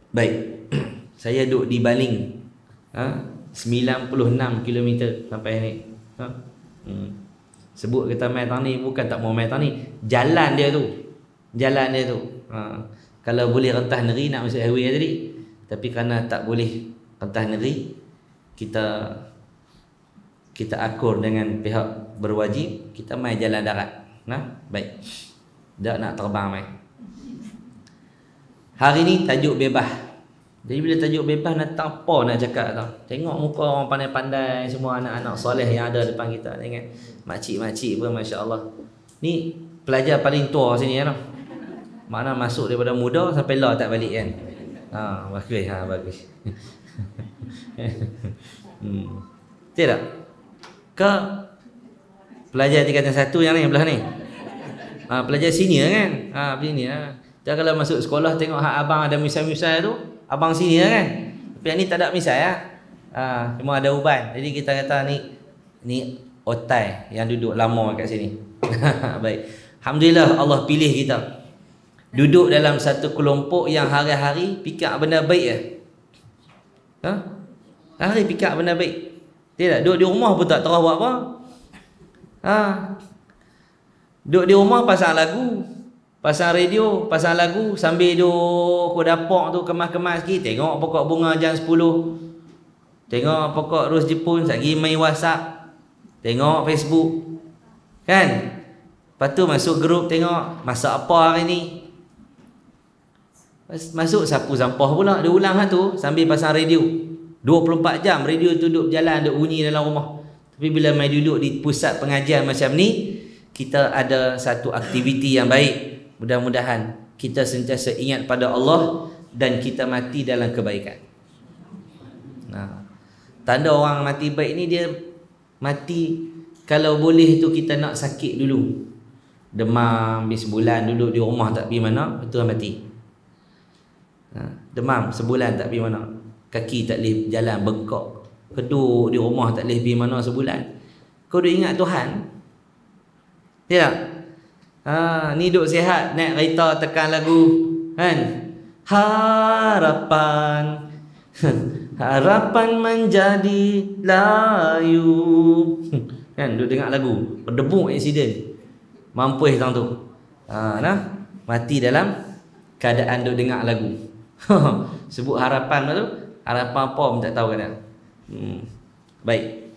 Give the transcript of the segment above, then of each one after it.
Baik. Saya duduk di Baling. 96 km sampai ni. Sebut kata mai tani, bukan tak mau mai tani, jalan dia tu. Kalau boleh rentas negeri nak masuk highway tadi, tapi kerana tak boleh rentas negeri, kita akur dengan pihak berwajib, kita mai jalan darat. Baik. Tak nak terbang mai. Hari ni tajuk bebas. Jadi bila tajuk bebas, nak tak apa nak cakap tau. Tengok muka orang pandai-pandai, semua anak-anak soleh yang ada depan kita. Tengok makcik-makcik pun masya-Allah. Ni pelajar paling tua sini tau. Mana masuk daripada muda sampai lah tak balik kan. Bagus, bagus. Tidak. Ke pelajar tingkatan 1 yang ni belah ni. Pelajar senior kan. Begini lah. Jadi kalau masuk sekolah tengok hak abang ada misal-misal tu, abang senior kan. Tapi yang ni tak ada misal ya. Cuma ada uban. Jadi kita kata ni otai yang duduk lama kat sini. Baik. Alhamdulillah Allah pilih kita. Duduk dalam satu kelompok yang hari-hari fikir benda baik ya. Hari fikir benda baik. Tidak, duduk di rumah pun tak tahu buat apa. Duduk di rumah pasang lagu, pasang radio, pasang lagu, sambil duduk ke dapur tu kemas-kemas sikit, tengok pokok bunga jam 10. Tengok pokok ros Jepun, lagi main WhatsApp, tengok Facebook. Kan? Lepas tu masuk grup tengok masak apa hari ni. Masuk sapu sampah pula, dia ulang tu sambil pasang radio. 24 jam radio tu duduk berjalan, duduk bunyi dalam rumah. Tapi bila mai duduk di pusat pengajian macam ni, kita ada satu aktiviti yang baik. Mudah-mudahan kita sentiasa ingat pada Allah dan kita mati dalam kebaikan. Tanda orang mati baik ni, dia mati kalau boleh tu kita nak sakit dulu. Demam habis sebulan duduk di rumah tak pergi mana, betul mati. Demam sebulan tak pergi mana, kaki tak boleh jalan bengkok, keduk di rumah tak boleh pergi mana sebulan. Kau duk ingat Tuhan? Ya. Ni duk sihat, naik kereta tekan lagu kan, harapan harapan menjadi layu kan, duk dengar lagu, berdebuk aksiden, mampus tang tu. Mati dalam keadaan duk dengar lagu. Sebut harapan tu, harapan apa pun tak tahu kan. Baik.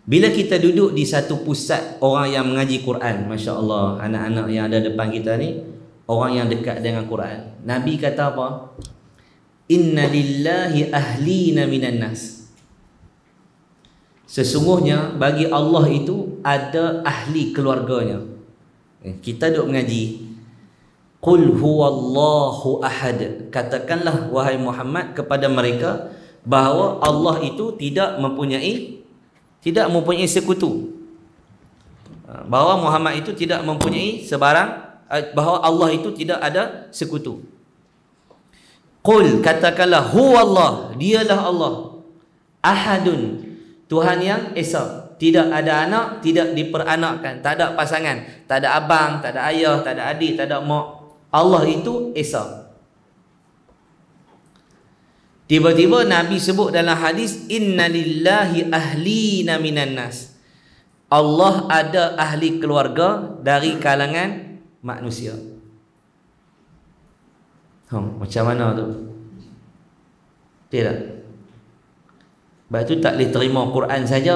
Bila kita duduk di satu pusat orang yang mengaji Quran, Masya Allah, anak-anak yang ada depan kita ni orang yang dekat dengan Quran. Nabi kata apa? Inna lillahi ahlina minan nas. Sesungguhnya bagi Allah itu ada ahli keluarganya. Kita duduk mengaji, Qul huwallahu ahad. Katakanlah wahai Muhammad kepada mereka bahawa Allah itu tidak mempunyai sekutu. Bahawa Muhammad itu tidak mempunyai sebarang, bahawa Allah itu tidak ada sekutu. Qul, katakanlah, huwallah, dialah Allah, ahadun, Tuhan yang esa, tidak ada anak, tidak diperanakkan, tak ada pasangan, tak ada abang, tak ada ayah, tak ada adik, tak ada mak. Allah itu esa. Tiba-tiba Nabi sebut dalam hadis, Inna lillahi ahlina minan nas. Allah ada ahli keluarga dari kalangan manusia. Macam mana tu? Tidak. Sebab tu tak boleh terima Quran saja,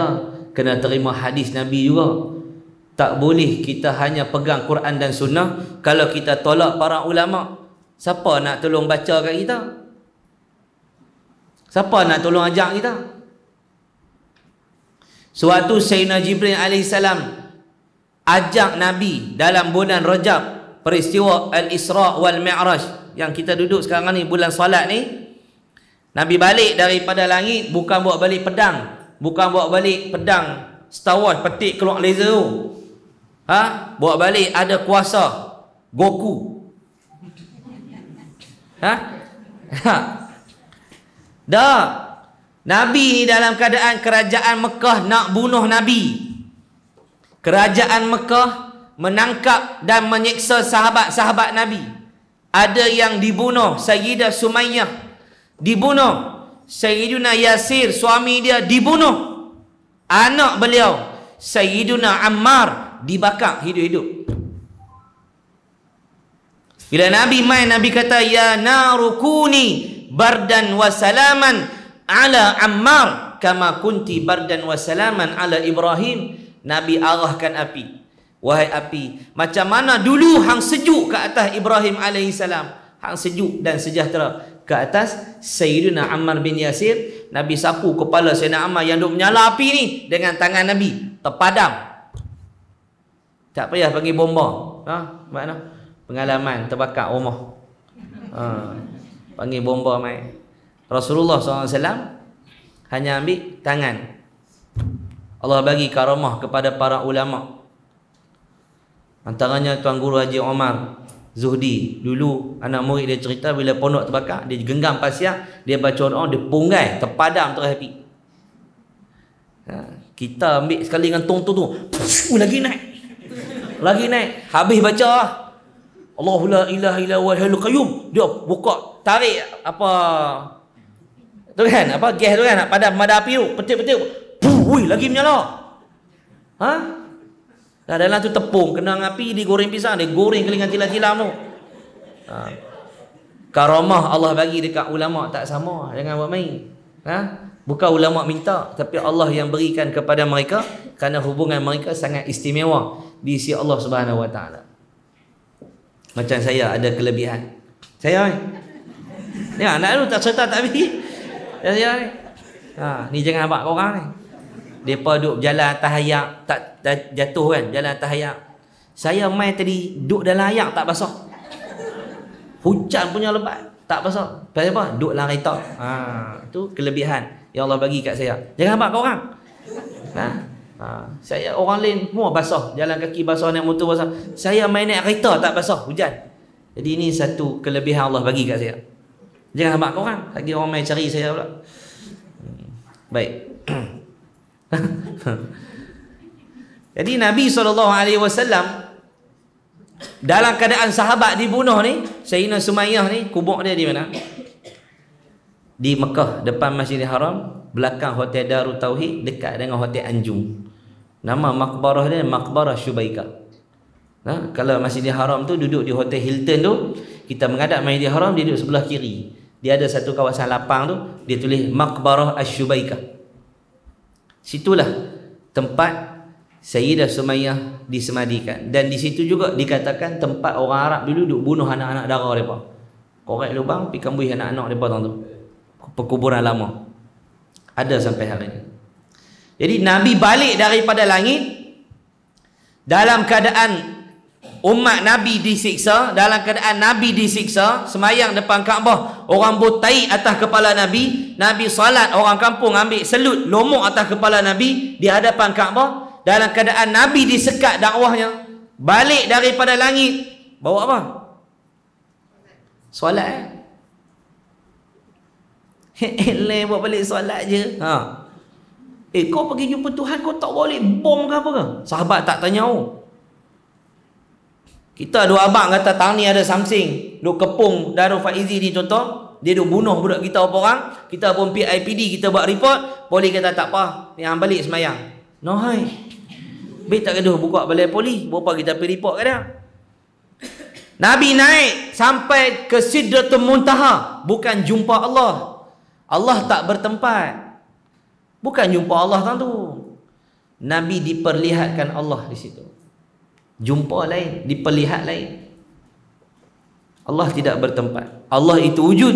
kena terima hadis Nabi juga. Tak boleh kita hanya pegang Quran dan sunnah. Kalau kita tolak para ulama, siapa nak tolong baca kat kita? Siapa nak tolong ajak kita? Suatu Sayyidina Jibril AS ajak Nabi dalam bulan Rajab, peristiwa Al-Isra wal Mi'raj yang kita duduk sekarang ni, bulan salat ni. Nabi balik daripada langit, bukan bawa balik pedang, bukan bawa balik pedang Star Wars petik keluar laser tu. Bawa balik ada kuasa Goku. Dah, Nabi ni dalam keadaan kerajaan Mekah nak bunuh Nabi. Kerajaan Mekah menangkap dan menyiksa sahabat-sahabat Nabi. ada yang dibunuh. Sayyidah Sumayyah dibunuh. Sayyiduna Yasir, suami dia, dibunuh. Anak beliau Sayyiduna Ammar dibakar hidup-hidup. Bila Nabi main, Nabi kata, ya narukuni bardan wa salaman ala Ammar kama kunti bardan wa salaman ala Ibrahim. Nabi arahkan api. Wahai api, macam mana dulu hang sejuk ke atas Ibrahim alaihissalam, hang sejuk dan sejahtera ke atas Sayyidina Ammar bin Yasir. Nabi sapu kepala Sayyidina Ammar yang duk menyala api ni dengan tangan Nabi, terpadam. Tak payah panggil bomba. Mana? Pengalaman terbakar rumah. Panggil bomba mai. Rasulullah SAW hanya ambil tangan. Allah bagi karamah kepada para ulama. Antaranya Tuan Guru Haji Omar Zuhdi. Dulu anak murid dia cerita, bila pondok terbakar, dia genggam pasir, dia baca doa, dia punggai, terpadam terus api. Kita ambil sekali dengan tong tu, lagi naik. Lagi naik. Habis baca Allahu la ilaha illa huwal hayyul qayyum, dia buka, tarik apa tu kan, apa gas tu kan, nak padam api tu, petik-petik, wui, lagi menyala. Dalam tu tepung kena api, digoreng pisang, dia goreng kelingan tilam-tilam tu. Karamah Allah bagi dekat ulama tak sama, jangan buat main. Bukan ulama minta, tapi Allah yang berikan kepada mereka kerana hubungan mereka sangat istimewa di sisi Allah Subhanahu wa taala. Macam saya ada kelebihan. Saya ni anak tu tak cerita tak habis. Saya ni. Ni jangan abang kau orang ni. Depa duk jalan atas ayak, tak jatuh kan, jalan atas ayak. Saya main tadi duk dalam ayak tak basah. Hujan punya lebat, tak basah. Pasal apa? Duk dalam kereta. Tu kelebihan yang Allah bagi kat saya. Jangan abang kau orang. Saya orang lain semua basah, jalan kaki basah, naik motor basah. Saya main naik kereta tak basah, hujan. Jadi ini satu kelebihan Allah bagi kat saya. Jangan habaq kau orang, lagi orang main cari saya pula. Baik. Jadi Nabi SAW dalam keadaan sahabat dibunuh ni, Sayyidina Sumayyah ni, kubur dia di mana? Di Mekah, depan Masjidil Haram, belakang Hotel Darut Tauhid, dekat dengan Hotel Anjung. Nama makbarah dia Makbarah Syubaikah. Kalau Masjidil Haram tu duduk di Hotel Hilton tu, kita menghadap Masjidil Haram, dia duduk sebelah kiri. Dia ada satu kawasan lapang tu, dia tulis Makbarah Asy-Syubaikah. Situlah tempat Sayyidah Sumayyah disemadikan. Dan di situ juga dikatakan tempat orang Arab dulu duduk bunuh anak-anak dara mereka. Korek lubang, pergi kambuh anak-anak mereka tu. Perkuburan lama. Ada sampai hari ini. Jadi Nabi balik daripada langit dalam keadaan umat Nabi disiksa, dalam keadaan Nabi disiksa, semayang depan Kaabah, orang botai atas kepala Nabi, Nabi salat, orang kampung ambil selut lomok atas kepala Nabi di hadapan Kaabah, dalam keadaan Nabi disekat dakwahnya, balik daripada langit, bawa apa? Solat. Buat balik solat je. Kau pergi jumpa Tuhan, kau tak balik bom ke apa ke? Sahabat tak tanya. Kita dua abang kata tahun ni ada something, duk kepung Darul Faizi ni contoh, dia duk bunuh budak kita berapa orang, kita pun PIPD, kita buat report, poli kata tak apa, ni hang balik semayang. No hai. Baik tak gaduh buka balai poli, berapa kita pergi report ke dia. Nabi naik sampai ke Sidratul Muntaha, bukan jumpa Allah. Allah tak bertempat. Bukan jumpa Allah tu. Nabi diperlihatkan Allah di situ. Jumpa lain, diperlihat lain. Allah tidak bertempat. Allah itu wujud.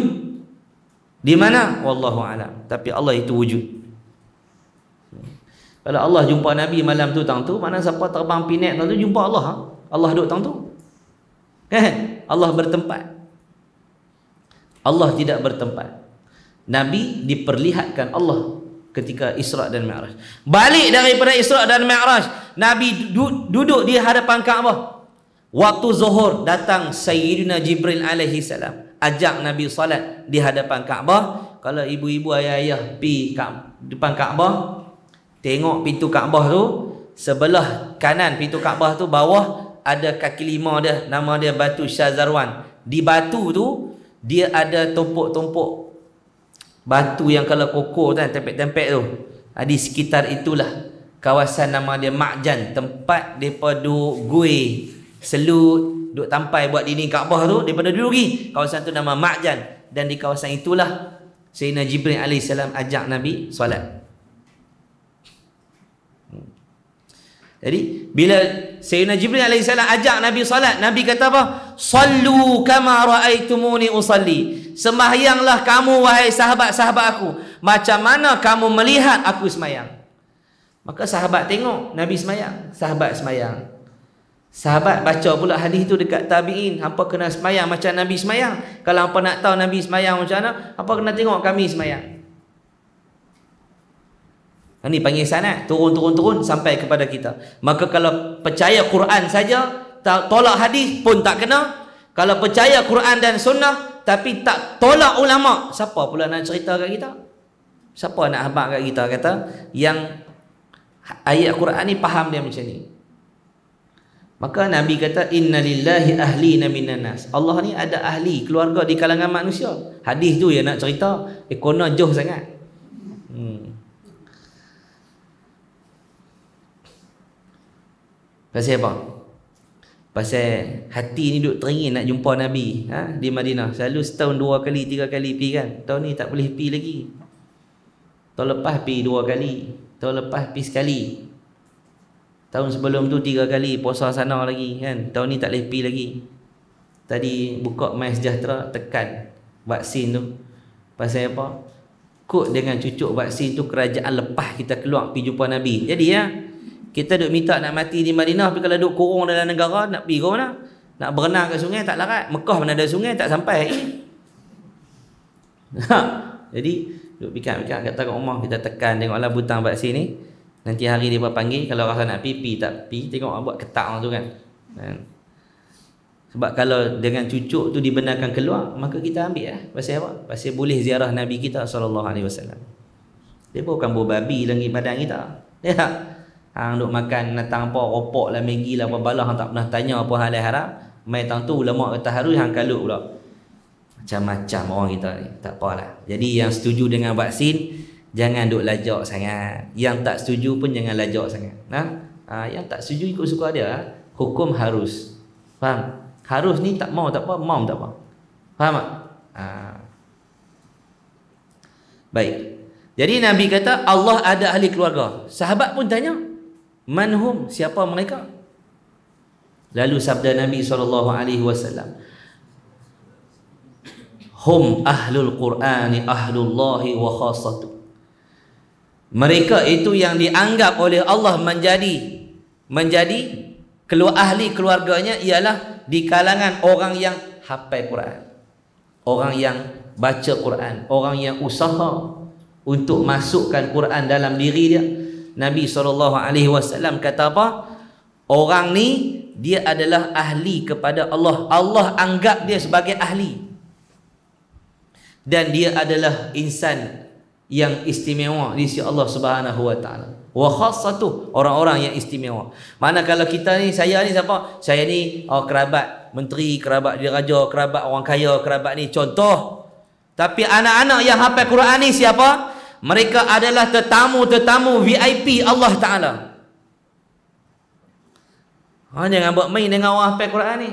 Di mana? Wallahu a'lam. Tapi Allah itu wujud. Kalau Allah jumpa Nabi malam tu tang tu, mana siapa terbang pinet tang tu jumpa Allah. Allah duduk tang tu. Kan? Allah bertempat. Allah tidak bertempat. Nabi diperlihatkan Allah ketika Isra dan Mi'raj. Balik daripada Isra dan Mi'raj, Nabi duduk di hadapan Kaabah. Waktu zuhur datang Sayyidina Jibril alaihi salam, ajak Nabi salat di hadapan Kaabah. Kalau ibu-ibu ayah-ayah pergi depan Kaabah, tengok pintu Kaabah tu, sebelah kanan pintu Kaabah tu bawah ada kaki lima dia, nama dia Batu Syazarwan. Di batu tu dia ada tumpuk-tumpuk batu yang kalau kokoh kan, tempek-tempek tu. Di sekitar itulah kawasan nama dia Ma'jan, tempat depa duk gui, selut, duk tampai buat dinding Kaabah tu, daripada dulu lagi kawasan tu nama Ma'jan. Dan di kawasan itulah Sayyidina Jibril AS ajak Nabi solat. Jadi bila Sayyidina Jibril AS ajak Nabi solat, Nabi kata apa? Sallu kama ra'aitumuni usalli. Sembahyanglah kamu wahai sahabat-sahabat aku, macam mana kamu melihat aku sembahyang. Maka sahabat tengok Nabi sembahyang, sahabat sembahyang. Sahabat baca pula hadis tu dekat tabi'in, hampa kena sembahyang macam Nabi sembahyang. Kalau hampa nak tahu Nabi sembahyang macam mana, hampa kena tengok kami sembahyang. Ini panggil sanad, turun sampai kepada kita. Maka kalau percaya Quran saja, tolak hadis pun tak kena. Kalau percaya Quran dan sunnah tapi tak tolak ulama, siapa pula nak cerita kat kita? Siapa nak habaq kat kita kata yang ayat Quran ni faham dia macam ni? Maka Nabi kata innalillahi ahlina minan nas. Allah ni ada ahli keluarga di kalangan manusia. Hadis tu yang nak cerita kono jauh sangat. Pasal apa? Pasal hati ni duk teringin nak jumpa Nabi di Madinah. Selalu setahun 2 kali 3 kali pergi kan. Tahun ni tak boleh pergi lagi. Tahun lepas pergi 2 kali. Tahun lepas pergi sekali. Tahun sebelum tu 3 kali puasa sana lagi kan. Tahun ni tak boleh pergi lagi. Tadi buka My Sejahtera, tekan vaksin tu. Pasal apa? Kod dengan cucuk vaksin tu kerajaan lepas kita keluar pergi jumpa Nabi. Jadi kita duk minta nak mati di Madinah, tapi kalau duk kurung dalam negara, nak pergi ke mana? Nak berenang kat sungai tak larat. Mekah mana ada sungai tak sampai. Jadi duk fikir-fikir kata kat rumah, kita tekan tengoklah butang vaksin ni. Nanti hari dia panggil, kalau rasa nak pergi tak pergi, tengok buat ketak tu kan. Sebab kalau dengan cucuk tu dibenarkan keluar, maka kita ambil pasal apa? Pasal boleh ziarah Nabi kita SAW. Dia bukan babi lagi badan kita. Ya. Hang duk makan natang apa, ropok lah, Maggi lah, apa balah, hang tak pernah tanya apa halal haram. Mai tang tu ulama kata harus, hang kalut pula. Macam-macam orang kita ni, tak apalah. Jadi yang setuju dengan vaksin jangan duk lajak sangat. Yang tak setuju pun jangan lajak sangat. Yang tak setuju ikut suka dia. Hukum harus. Faham? Harus ni tak mau tak apa, mau tak apa. Faham tak? Baik. Jadi Nabi kata Allah ada ahli keluarga. Sahabat pun tanya, manhum, siapa mereka? Lalu sabda Nabi SAW, hum ahlul Qur'ani ahlullahi wa khassatu. Mereka itu yang dianggap oleh Allah menjadi ahli keluarganya ialah di kalangan orang yang hafal Quran, orang yang baca Quran, orang yang usaha untuk masukkan Quran dalam diri dia. Nabi SAW kata apa? Orang ni dia adalah ahli kepada Allah. Allah anggap dia sebagai ahli. Dan dia adalah insan yang istimewa di sisi Allah Subhanahu wa taala. Wa khassatu, orang-orang yang istimewa. Mana kalau kita ni, saya ni siapa? Saya ni kerabat menteri, kerabat diraja, kerabat orang kaya, kerabat ni contoh. Tapi anak-anak yang hafal Quran ni siapa? Mereka adalah tetamu-tetamu VIP Allah Ta'ala. Jangan buat main dengan orang hafal Quran ni.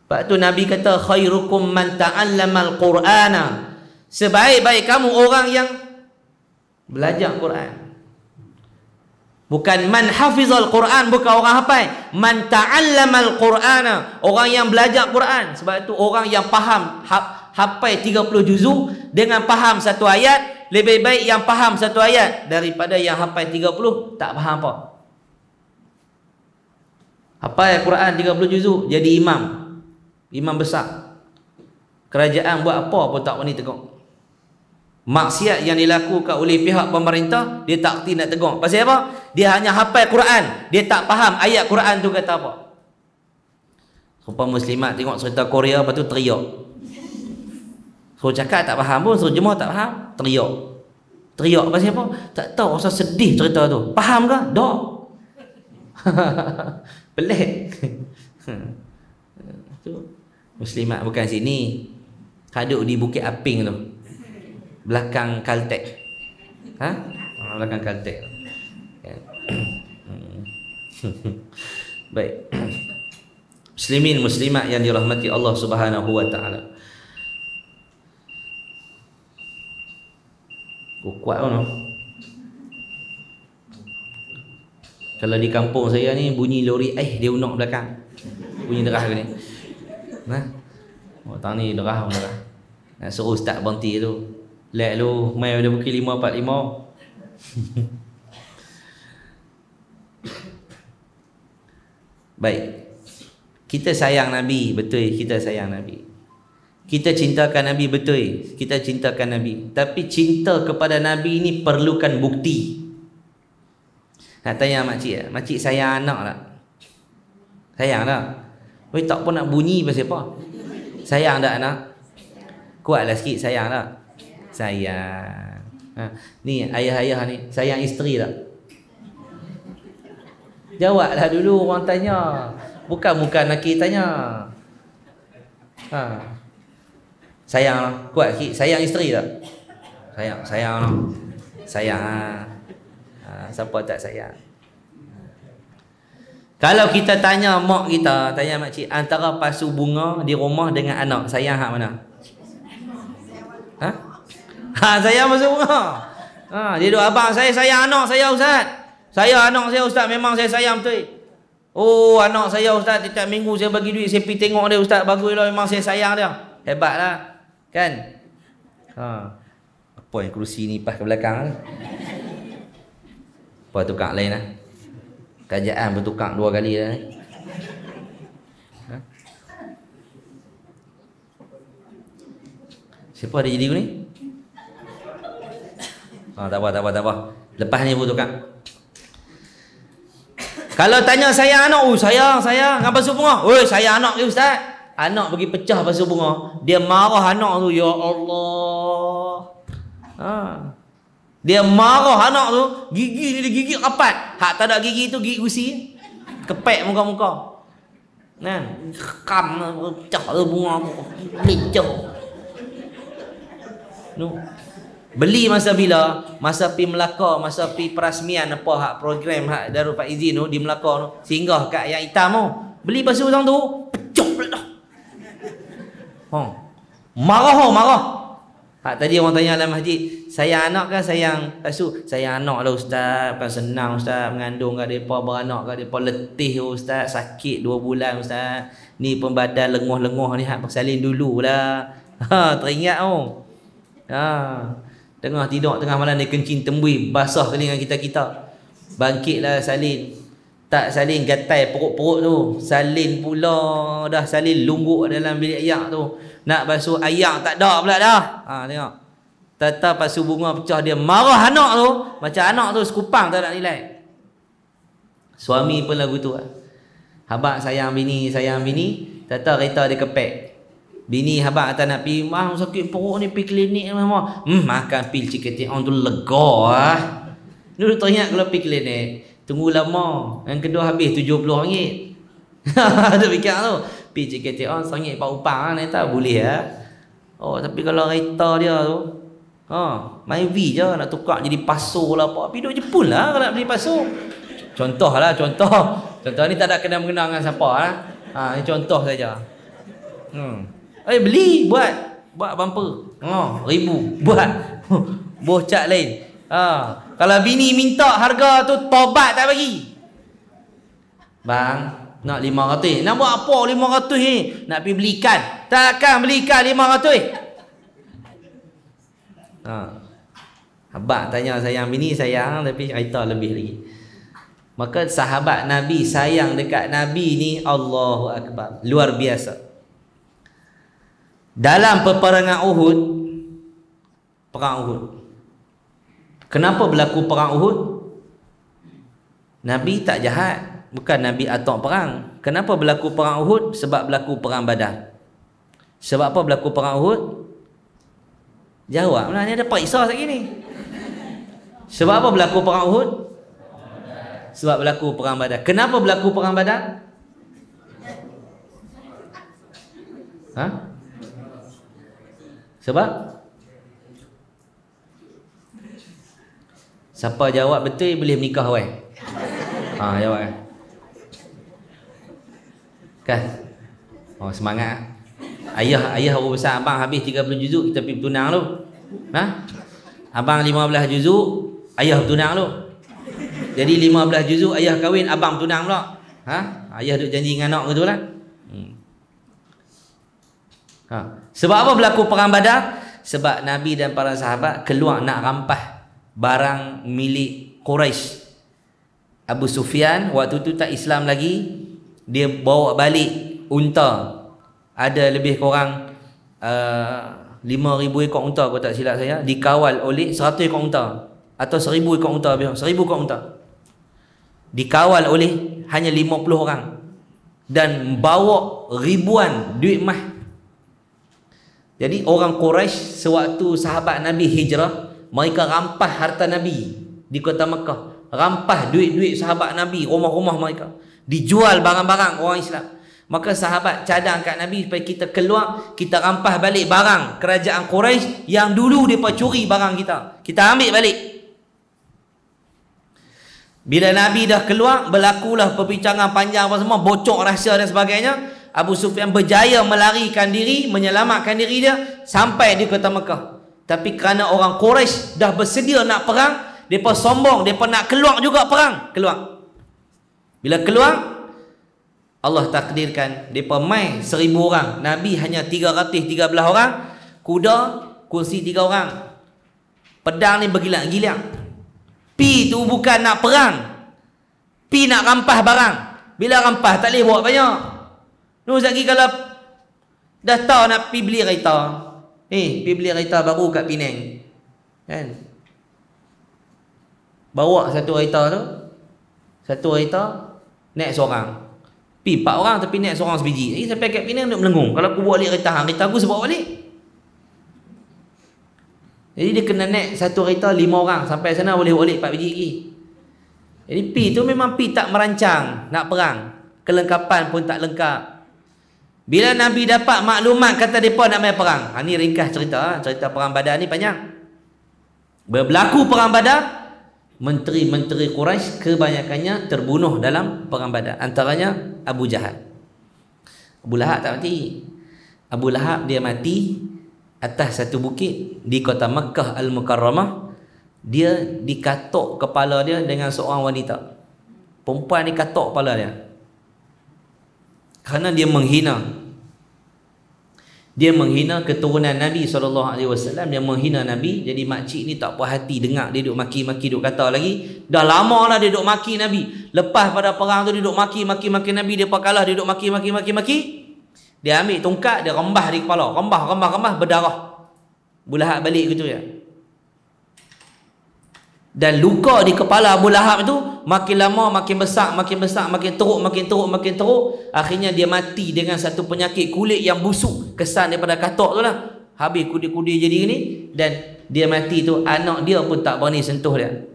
Sebab tu Nabi kata khairukum man ta'allamal Qur'ana. Sebaik-baik kamu orang yang belajar Quran. Bukan man hafizal Quran, bukan orang hafal. Man ta'allamal Qur'ana, orang yang belajar Quran. Sebab tu orang yang faham hafal 30 juzuk dengan faham satu ayat, lebih baik yang faham satu ayat daripada yang hafal 30 tak faham apa. Hafal Quran 30 juzuk jadi imam besar. Kerajaan buat apa pun tak berani tegur. Maksiat yang dilakukan oleh pihak pemerintah dia tak erti nak tegur. Pasal apa? Dia hanya hafal Quran, dia tak faham ayat Quran tu kata apa. Rupa muslimat tengok cerita Korea, lepas tu teriak. Suruh cakap tak faham pun, suruh jemaah tak faham, teriak pasal apa? Tak tahu, rasa sedih cerita tu. Faham ke? Tak. Pelik. tu. Muslimat bukan sini. Kaduk di Bukit Aping tu. Belakang Caltech. Belakang Caltech. Baik. Muslimin muslimat yang dirahmati Allah Subhanahu wa taala. Kuat kan? Kalau di kampung saya ni bunyi lori dia unok belakang. Bunyi derah ke ni. Tang ni derah. Nak suruh ustaz berhenti tu. Lek lu mai pada pukul 5.45. Baik. Kita sayang Nabi, betul kita sayang Nabi. Kita cintakan Nabi, betul kita cintakan Nabi. Tapi cinta kepada Nabi ni perlukan bukti. Nak tanya makcik, makcik sayang anak tak? Sayang tak? Weh tak pun nak bunyi pasal apa? Sayang tak anak? Kuatlah sikit, sayang tak? Sayang. Ni ayah-ayah ni, sayang isteri tak? Jawablah dulu orang tanya. Bukan laki tanya. Sayang, kuat sikit. Sayang isteri tak? Sayang. Sayang. Siapa tak sayang? Kalau kita tanya mak kita, tanya makcik, antara pasu bunga di rumah dengan anak, sayang hak mana? Sayang pasu bunga. Dia duk, abang saya sayang anak saya ustaz. Saya anak saya ustaz, memang saya sayang betul. Oh, anak saya ustaz, setiap minggu saya bagi duit, saya pergi tengok dia ustaz, baguslah, memang saya sayang dia. Hebatlah. Kan? Apa yang kerusi ni pas ke belakang? Apa tukang lain lah. Kerajaan bertukang 2 kali dah. Siapa ada jadi ni? Tak apa. Lepas ni bertukang. Kalau tanya sayang anak, sayang. Apa pasu bunga? Oi, sayang anak dia ustaz. Anak pergi pecah pasu bunga. Dia marah anak tu, ya Allah. Dia marah anak tu, gigi ni dia gigi rapat. Hak tak ada gigi tu gigi gusi. Kepek muka-muka. Kan? Kam pecah tu bunga lecah. No. Beli masa bila? Masa pi Melaka, masa pi perasmian apa hak program hak Darul Faizin tu di Melaka tu. Singgah kat yang hitam tu. Beli pasu orang tu, pecah pula dah. Marah. Hak tadi orang tanya dalam masjid, sayang anak kan sayang pasu? Sayang anak lah ustaz, bukan senang ustaz mengandung kat depa, beranak kat depa, letih ustaz, sakit 2 bulan ustaz. Ni pembadan lenguh-lenguh ni hak bersalin dululah. Teringat tu. Tengah tidur tengah malam dia kencing tembui, basah telinga kita. Bangkitlah salin. Tak salin gatai perut-perut tu. Salin pula dah salin lungguk dalam bilik ayak tu. Nak basuh ayak tak ada pula dah. Tengok. Tata pasu bunga pecah, dia marah anak tu. Macam anak tu sekupang tak nak nilai. Suami pun lagu tu. Habaq sayang bini. Tata kereta dia kepek. Bini habaq kata nak pergi, sakit perut ni, pergi klinik mama. Makan pil CKT-on tu lega Dulu teringat kalau pergi klinik tunggu lama, yang kedua habis RM70. Ada fikir tu, pergi CKT-on RM1 pak upang ni tak boleh tapi kalau kereta dia tu main V je, nak tukar jadi pasu lah apa, pergi duduk Jepun lah kalau nak beli pasu. Contoh ni tak ada kena-mengena dengan siapa ni contoh saja. Beli buat bumper RM1,000 buat bocak lain. Kalau bini minta harga tu tobat tak bagi. Bang, nak 500. Nak buat apa 500 ni? Nak pergi belikan. Takkan belikan 500. Abang tanya sayang bini, sayang, tapi cerita lebih lagi. Maka sahabat Nabi sayang dekat Nabi ni, Allahu Akbar, luar biasa. Dalam peperangan Uhud, perang Uhud, kenapa berlaku perang Uhud? Nabi tak jahat, bukan Nabi atok perang. Kenapa berlaku perang Uhud? Sebab berlaku perang Badar. Sebab apa berlaku perang Uhud? Jawablah, ni ada periksa lagi ni. Sebab apa berlaku perang Uhud? Sebab berlaku perang Badar. Kenapa berlaku perang Badar? Ha? Sebab siapa jawab betul boleh menikah weh. Jawab kan? Oh, semangat. Ayah baru besar, abang habis 30 juzuk kita pergi bertunang tu. Abang 15 juzuk, ayah bertunang tu. Jadi 15 juzuk ayah kahwin, abang bertunang pula. Ayah duk janji dengan anak gitu lah. Sebab apa berlaku perang Badar? Sebab Nabi dan para sahabat keluar nak rampah barang milik Quraisy. Abu Sufyan waktu tu tak Islam lagi, dia bawa balik unta. Ada lebih kurang 5,000 ekor unta kalau tak silap saya, dikawal oleh 100 ekor unta atau 1,000 ekor unta, 1,000 ekor unta. Dikawal oleh hanya 50 orang dan bawa ribuan duit emas. Jadi orang Quraisy sewaktu sahabat Nabi hijrah, mereka rampah harta Nabi di kota Mekah, rampah duit-duit sahabat Nabi, rumah-rumah mereka, dijual barang-barang orang Islam. Maka sahabat cadang kat Nabi supaya kita keluar, kita rampah balik barang kerajaan Quraisy yang dulu mereka curi barang kita, kita ambil balik. Bila Nabi dah keluar, berlakulah perbincangan panjang apa semua, bocor rahsia dan sebagainya. Abu Sufyan berjaya melarikan diri, menyelamatkan diri dia sampai di kota Mekah. Tapi kerana orang Quraisy dah bersedia nak perang, mereka sombong, mereka nak keluar juga perang. Keluar. Bila keluar, Allah takdirkan mereka mai 1,000 orang. Nabi hanya 313 orang. Kuda, kursi 3 orang. Pedang ni bergilang-gilang. Pi tu bukan nak perang, pi nak rampah barang. Bila rampah tak boleh bawa banyak. Ni lagi kalau dah tahu nak pi beli kereta, pi beli kereta baru kat Penang, kan? Bawa satu kereta naik seorang, pi 4 orang tapi naik seorang sebiji. Sampai kat Penang duk melengung. Kalau aku bawa balik kereta aku sebab balik. Jadi dia kena naik satu kereta 5 orang sampai sana, boleh balik 4 biji lagi. Jadi pi tu memang pi tak merancang nak perang, kelengkapan pun tak lengkap. Bila Nabi dapat maklumat kata mereka nak main perang. Ni ringkas cerita. Cerita perang Badar ni panjang. Berlaku perang Badar, menteri-menteri Quraisy kebanyakannya terbunuh dalam perang Badar. Antaranya Abu Jahal. Abu Lahab tak mati. Abu Lahab dia mati atas satu bukit di kota Makkah Al-Mukarramah. Dia dikatuk kepala dia dengan seorang wanita. Perempuan dikatuk kepala dia kerana dia menghina keturunan Nabi SAW. Dia menghina Nabi. Jadi makcik ni tak puas hati dengar dia duk maki-maki, duk kata lagi. Dah lama lah dia duk maki Nabi. Lepas pada perang tu dia duk maki-maki Nabi. Dia kalah, dia duk maki-maki. Dia ambil tongkat, dia rembah di kepala. Rembah, berdarah. Abu Lahab balik gitu ya. Dan luka di kepala Abu Lahab itu makin lama makin besar, makin teruk. Akhirnya dia mati dengan satu penyakit kulit yang busuk, kesan daripada katuk tu lah. Habis kudir-kudir jadi gini. Dan dia mati tu, anak dia pun tak berani sentuh dia.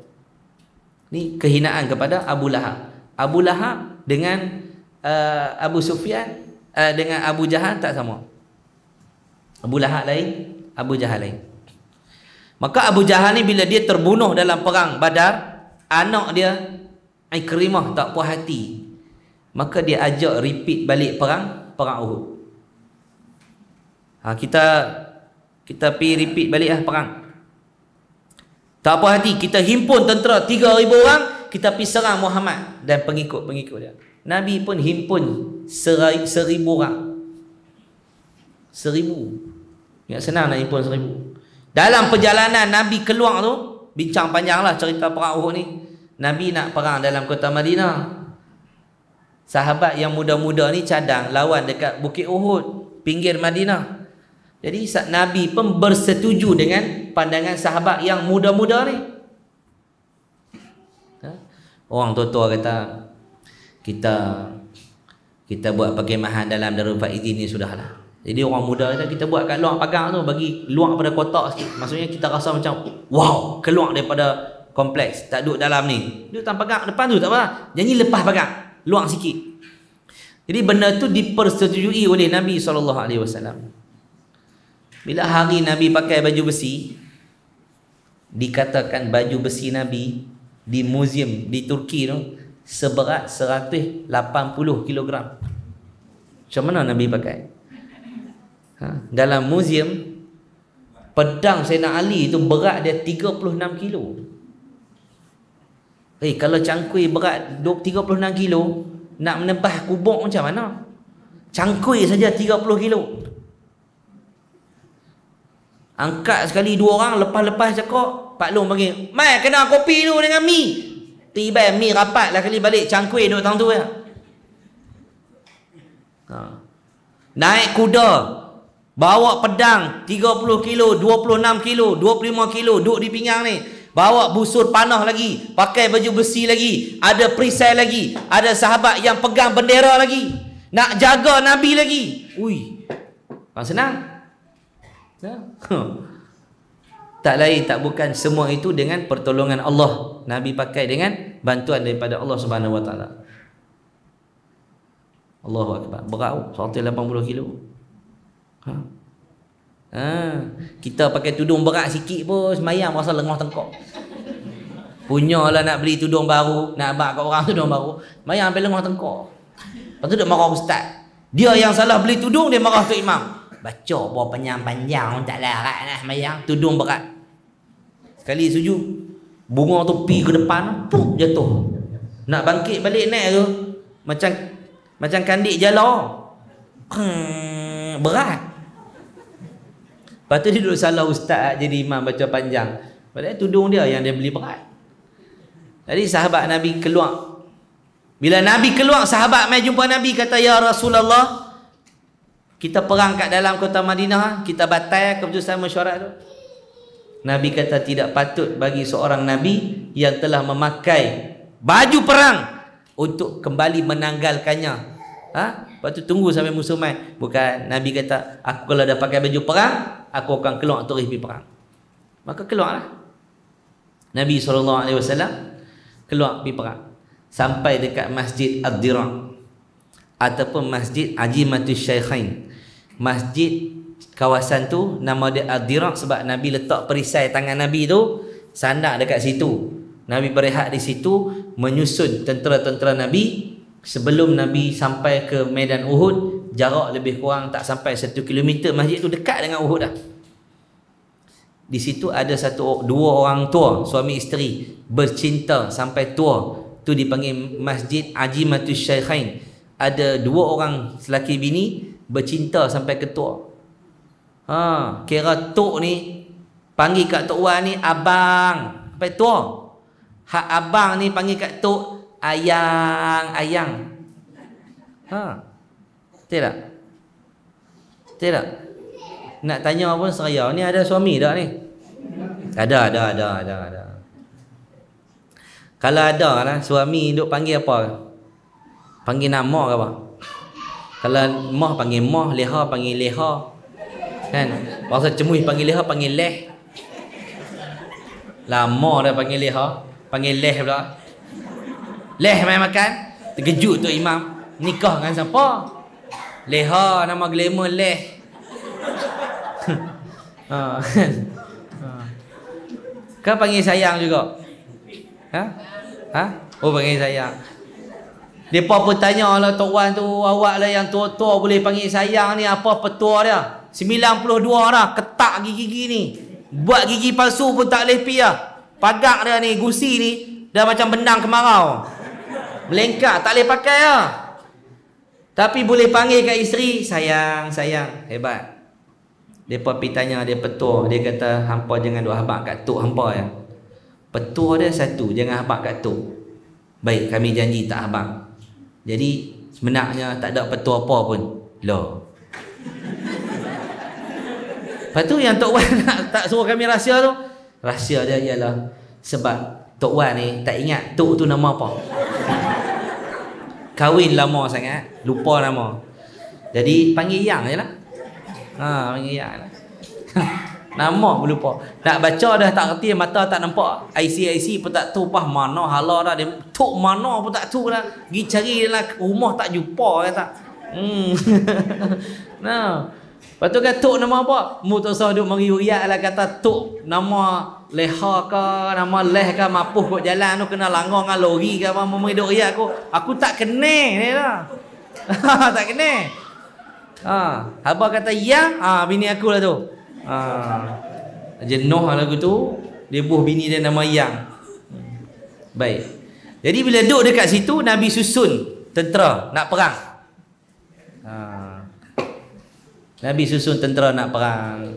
Ni kehinaan kepada Abu Lahab. Abu Lahab dengan Abu Sufyan, dengan Abu Jahal tak sama. Abu Lahab lain, Abu Jahal lain. Maka Abu Jahal ni bila dia terbunuh dalam perang Badar, anak dia Ikrimah tak puas hati. Maka dia ajak repeat balik perang Uhud. Kita pergi repeat balik lah perang. Tak puas hati, kita himpun tentera 3,000 orang, kita pergi serang Muhammad dan pengikut-pengikut dia. Nabi pun himpun 1,000 orang. 1,000. Ya, senang nak himpun 1,000. Dalam perjalanan Nabi keluar tu, bincang panjang lah cerita perang Uhud ni. Nabi nak perang dalam kota Madinah. Sahabat yang muda-muda ni cadang lawan dekat Bukit Uhud, pinggir Madinah. Jadi Nabi pun bersetuju dengan pandangan sahabat yang muda-muda ni. Orang tua-tua kata, kita buat perkemahan dalam Darul Faizin ni sudahlah. Jadi orang muda kita buat kat luar pagar tu, bagi luar pada kotak sikit. Maksudnya kita rasa macam wow, keluar daripada kompleks, tak duduk dalam ni. Duduk dalam pagar depan tu tak apa. Janji lepas pagar, luar sikit. Jadi benda tu dipersetujui oleh Nabi SAW. Bila hari Nabi pakai baju besi, dikatakan baju besi Nabi di muzium di Turki tu seberat 180 kilogram. Macam mana Nabi pakai? Dalam muzium, pedang Sayyidina Ali tu berat dia 36 kilo. Kalau cangkui berat 36 kilo, nak menebah kubur macam mana? Cangkui saja 30 kilo. Angkat sekali 2 orang, lepas-lepas cakap, Pak Long panggil, "Mai, kena kopi dulu dengan mi." Tiba mi rapat lah kali balik, cangkui duk tang tu ya. Naik kuda, bawa pedang 30 kilo, 26 kilo, 25 kilo, duduk di pinggang ni. Bawa busur panah lagi, pakai baju besi lagi, ada perisai lagi, ada sahabat yang pegang bendera lagi, nak jaga Nabi lagi. Ui, bang senang. Tak lain tak bukan semua itu dengan pertolongan Allah. Nabi pakai dengan bantuan daripada Allah Subhanahu Wa Taala. Allahu Akbar. Berat 180 kilo. Kita pakai tudung berat sikit pun semayang rasa lengah tengkok. Punyalah nak beli tudung baru, nak abang kat orang tudung baru, semayang sampai lengah tengkok. Lepas tu dia marah ustaz. Dia yang salah beli tudung, dia marah tu imam. Baca apa panjang-panjang tak larat lah semayang, tudung berat. Sekali sujud, bunga tu pi ke depan, puk jatuh. Nak bangkit balik naik tu macam kandik jala. Berat. Lepas tu dia duduk salah ustaz jadi imam baca panjang. Padahal tudung dia yang dia beli berat. Jadi sahabat Nabi keluar. Bila Nabi keluar, sahabat mai jumpa Nabi kata, "Ya Rasulullah, kita perang kat dalam kota Madinah, kita batal keputusan mesyuarat tu." Nabi kata tidak patut bagi seorang Nabi yang telah memakai baju perang untuk kembali menanggalkannya. Lepas tu tunggu sampai musuh mai. Bukan, Nabi kata, aku kalau dah pakai baju perang, aku akan keluar terus pergi perang. Maka keluarlah Nabi SAW, keluar pergi perang sampai dekat Masjid Ad-Dira' ataupun Masjid Ajimatus Syaikhain. Masjid kawasan tu nama dia Ad-Dira' sebab Nabi letak perisai tangan Nabi tu sandak dekat situ. Nabi berehat di situ menyusun tentera-tentera Nabi. Sebelum Nabi sampai ke medan Uhud, jarak lebih kurang tak sampai 1 kilometer. Masjid tu dekat dengan Uhud dah. Di situ ada dua orang tua, suami isteri, bercinta sampai tua. Tu dipanggil Masjid Ajimatus Syaikhain. Ada 2 orang selaki bini bercinta sampai ke tua. Kira tok ni panggil kat tok wan ni abang sampai tua. Hak abang ni panggil kat tok ayang. Betul tak? Betul tak? Nak tanya pun seraya. Ni ada suami tak ni? Ada. Kalau ada lah suami duk panggil apa? Panggil nama ke apa? Kalau mah panggil mah, leha panggil leha. Kan? Bangsa cemuih panggil leha panggil leh. Lama dah panggil leha, panggil leh pula. Leh main makan. Terkejut tu imam. Nikah dengan siapa? Leha, nama glamour leh. Kau panggil sayang juga? Oh, panggil sayang. Depa pun tanya lah Tok Wan tu, awak lah yang tua-tua boleh panggil sayang ni, apa petua dia? 92 dah, ketak gigi-gigi ni. Buat gigi palsu pun tak boleh pi lah. Pagak dia ni, gusi ni, dah macam benang kemarau. Melengkak, tak boleh pakai lah. Tapi boleh panggil kat isteri, sayang, hebat. Depa pergi tanya dia petua, dia kata, hampa jangan duk habaq kat tok hampa ya. Petua dia satu, jangan habaq kat tok. Baik, kami janji tak habaq. Jadi sebenarnya tak ada petua apa pun. Loh. Lepas tu yang Tok Wan tak suruh kami rahsia tu. Rahsia dia ialah sebab Tok Wan ni tak ingat tok tu nama apa. Kahwin lama sangat, lupa nama. Jadi panggil yang je lah. Panggil yang lah. Nama pun lupa. Nak baca dah tak kerti, mata tak nampak. IC pun tak tahu pah mana hala dah. Dia tok mana pun tak tahu dah. Pergi cari dalam rumah tak jumpa kata. Nah. Lepas tu kata tok nama apa? Mu tak usah duk meriak lah kata tok nama leha ke, nama leh ke, mapuh kot jalan tu kena langgar dengan lori ke apa, mu duk riak aku. Aku tak kena ni lah. Tak kena. Abah kata ya, bini aku lah tu. Jenuh lagu tu, dia buh bini dia nama Yang. Baik. Jadi bila duduk dekat situ, Nabi susun tentera nak perang. Nabi susun tentera nak perang.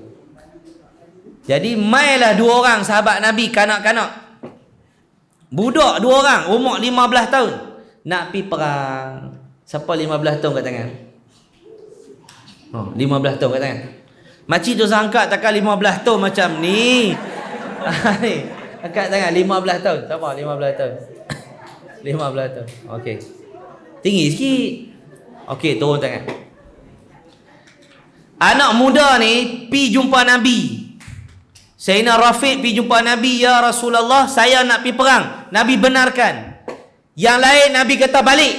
Jadi mailah 2 orang sahabat Nabi, kanak-kanak. Budak 2 orang, umur 15 tahun. Nak pi perang. Siapa 15 tahun kat tangan? 15 tahun kat tangan. Makcik tu sangka takkan 15 tahun macam ni. Ni. Angkat tangan 15 tahun. Siapa 15 tahun? 15 tahun. Okey. Tinggi sikit. Okey, turun tangan. Anak muda ni pi jumpa Nabi. Sayyidina Rafiq pi jumpa Nabi, ya Rasulullah, saya nak pi perang. Nabi benarkan. Yang lain Nabi kata balik.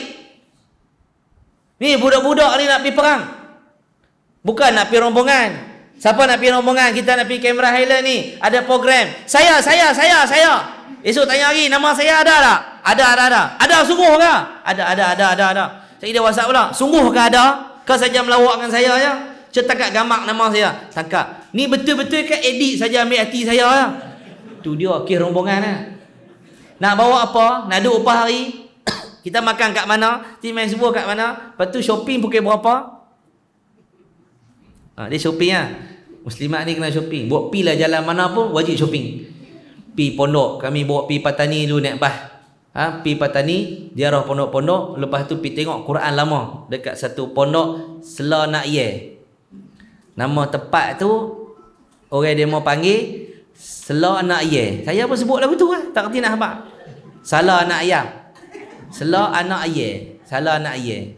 Ni budak-budak ni nak pi perang. Bukan nak pi rombongan. Siapa nak pergi rombongan? Kita nak pergi Canberra Highland ni. Ada program. Saya. Esok tanya lagi, nama saya ada tak? Ada. Ada sungguh ke? Ada. Saya dia WhatsApp pula. Sungguh ke ada? Kau saja melawak dengan saya ya? Cetak kat gamak nama saya. Sangka. Ni betul-betul ke edit saja ambil hati saya ya? Tu dia kes rombongan lah. Nak bawa apa? Nak duduk upah hari? Kita makan kat mana? Kita main sebuah kat mana? Lepas tu shopping pukul berapa? Dia shopping lah. Muslimat ni kena shopping. Buat pi lah jalan mana pun wajib shopping. Pi pondok. Kami bawa pi Patani dulu naik bas. Pi Patani, ziarah pondok-pondok. Lepas tu pi tengok Quran lama. Dekat satu pondok Sela Nak Ye. Nama tempat tu orang dia mau panggil Sela Nak Ye. Saya pun sebut lagu tu lah. Tak kerti nak habaq. Salah Anak Ayam. Sela Anak Ye. Salah Anak Ye.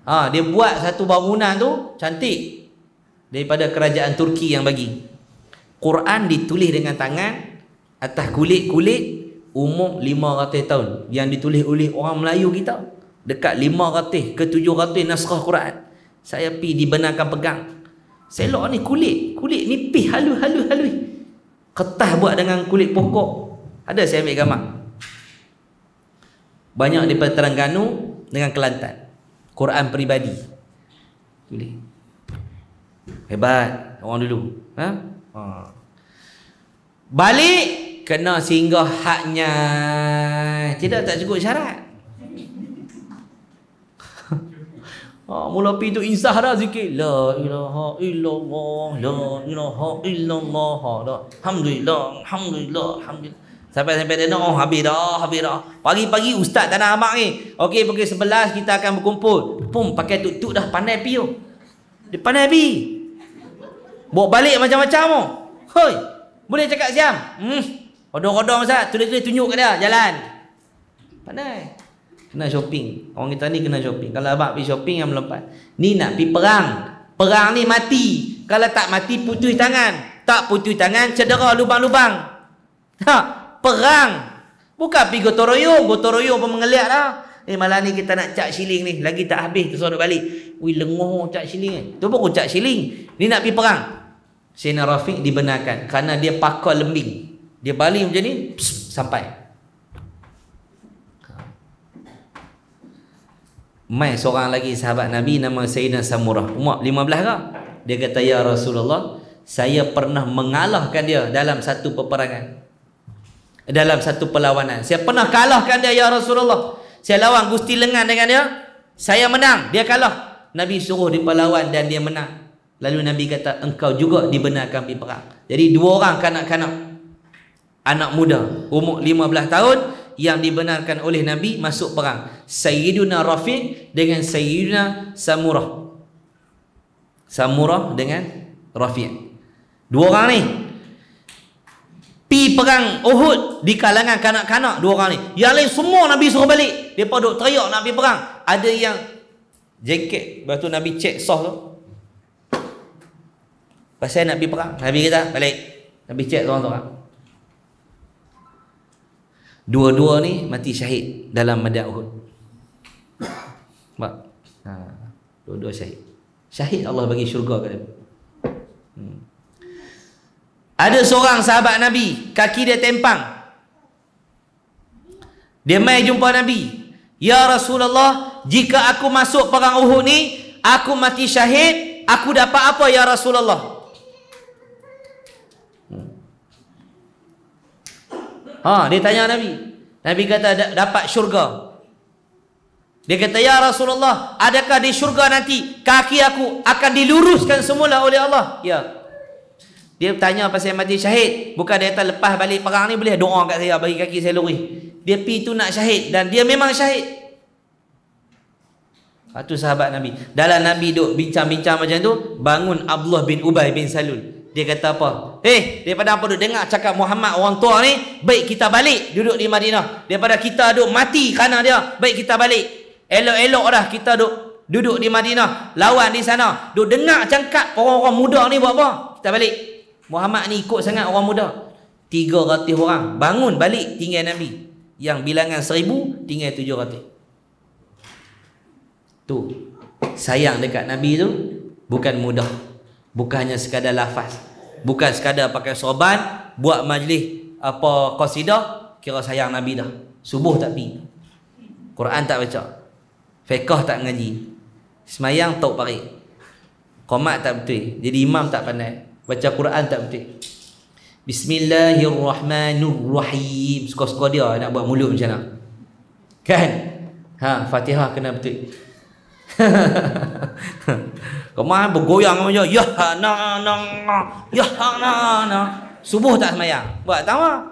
Dia buat satu bangunan tu cantik. Daripada kerajaan Turki yang bagi. Quran ditulis dengan tangan atas kulit-kulit, umur 500 tahun, yang ditulis oleh orang Melayu kita. Dekat 500 ke 700 naskah Quran. Saya pi dibenarkan pegang. Selok ni kulit nipis halus. Kertas buat dengan kulit pokok. Ada saya ambil gambar. Banyak daripada Terengganu dengan Kelantan. Quran peribadi. Tulis. Hebat orang dulu. Balik kena singgah haknya. Tidak tak cukup syarat. Mula pi tu insah dah zikir la ilaha illallah, la ilaha illallah, alhamdulillah. Sampai dia nak habis dah. Pagi-pagi ustaz tak nak habaq ni. Okey, pukul 11 kita akan berkumpul. Pum pakai tuk-tuk dah pandai pi tu. Dia pandai pi. Bawa balik macam-macam tu. Hoi, boleh cakap siam? Kodong-kodong Ustaz, tulis-tulis tunjuk kat dia jalan. Pandai. Kena shopping. Orang kita ni kena shopping. Kalau abang pergi shopping yang melompat. Ni nak pergi perang. Perang ni mati. Kalau tak mati putus tangan. Tak putus tangan cedera lubang-lubang. Perang. Bukan pergi gotong royong pun mengeliat dah. Malam ni kita nak cak shilling ni. Lagi tak habis tu suruh balik. Wih lengoh cak shilling ni. Tu pun cak shilling. Ni nak pergi perang. Sayyidina Rafiq dibenarkan kerana dia pakar lembing. Dia baling macam ni, sampai. Mai seorang lagi sahabat Nabi nama Sayyidina Samurah. Umur 15 ke? Dia kata, ya Rasulullah, saya pernah mengalahkan dia dalam satu peperangan. Dalam satu perlawanan. Saya pernah kalahkan dia, ya Rasulullah. Saya lawan gusti lengan dengan dia. Saya menang, dia kalah. Nabi suruh dia perlawan dan dia menang. Lalu Nabi kata, engkau juga dibenarkan pergi perang. Jadi 2 orang kanak-kanak, anak muda, umur 15 tahun, yang dibenarkan oleh Nabi masuk perang. Sayyiduna Rafiq dengan Sayyiduna Samurah. Samurah dengan Rafiq. 2 orang ni. Pi perang Uhud di kalangan kanak-kanak 2 orang ni. Yang lain semua Nabi suruh balik. Mereka duk teriak nak pergi perang. Ada yang jengket. Lepas tu Nabi cek sah tu. pasal nak pergi perang. Nabi kata balik. Nabi cek orang-orang. Dua-dua ni mati syahid dalam medan Uhud. Dua-dua syahid. Syahid Allah bagi syurga kat dia. Ada seorang sahabat Nabi, kaki dia tempang. Dia mai jumpa Nabi. Ya Rasulullah, jika aku masuk perang Uhud ni, aku mati syahid, aku dapat apa ya Rasulullah? Dia tanya Nabi. Nabi kata dapat syurga. Dia kata, ya Rasulullah, adakah di syurga nanti kaki aku akan diluruskan semula oleh Allah? Ya. Dia tanya pasal mati syahid. Bukan dia kata lepas balik perang ni boleh doa kat saya bagi kaki saya lurus. Dia pergi tu nak syahid dan dia memang syahid. Itu sahabat Nabi. Dalam Nabi duk bincang-bincang macam tu, bangun Abdullah bin Ubay bin Salul. Dia kata apa? Daripada apa duk dengar cakap Muhammad orang tua ni, baik kita balik duduk di Madinah. Daripada kita duk mati kerana dia, baik kita balik. Elok-elok dah kita duduk di Madinah, lawan di sana. Duk dengar cakap orang-orang muda ni buat apa? Kita balik. Muhammad ni ikut sangat orang muda. 300 orang bangun balik tinggal Nabi. Yang bilangan 1000 tinggal 700. Tu sayang dekat Nabi tu bukan mudah. Bukan hanya sekadar lafaz, bukan sekadar pakai sorban, buat majlis apa qasidah, kira sayang Nabi dah. Subuh tak pi, Quran tak baca, fiqh tak ngaji, semayang tak parik, qomat tak betul, jadi imam tak pandai, baca Quran tak betul. Bismillahirrahmanirrahim, suka-suka dia nak buat mulut macam mana, kan? Fatihah kena betul. Kemana bergoyang macam ya na ya na. Subuh tak semayang. Buat tahu tak?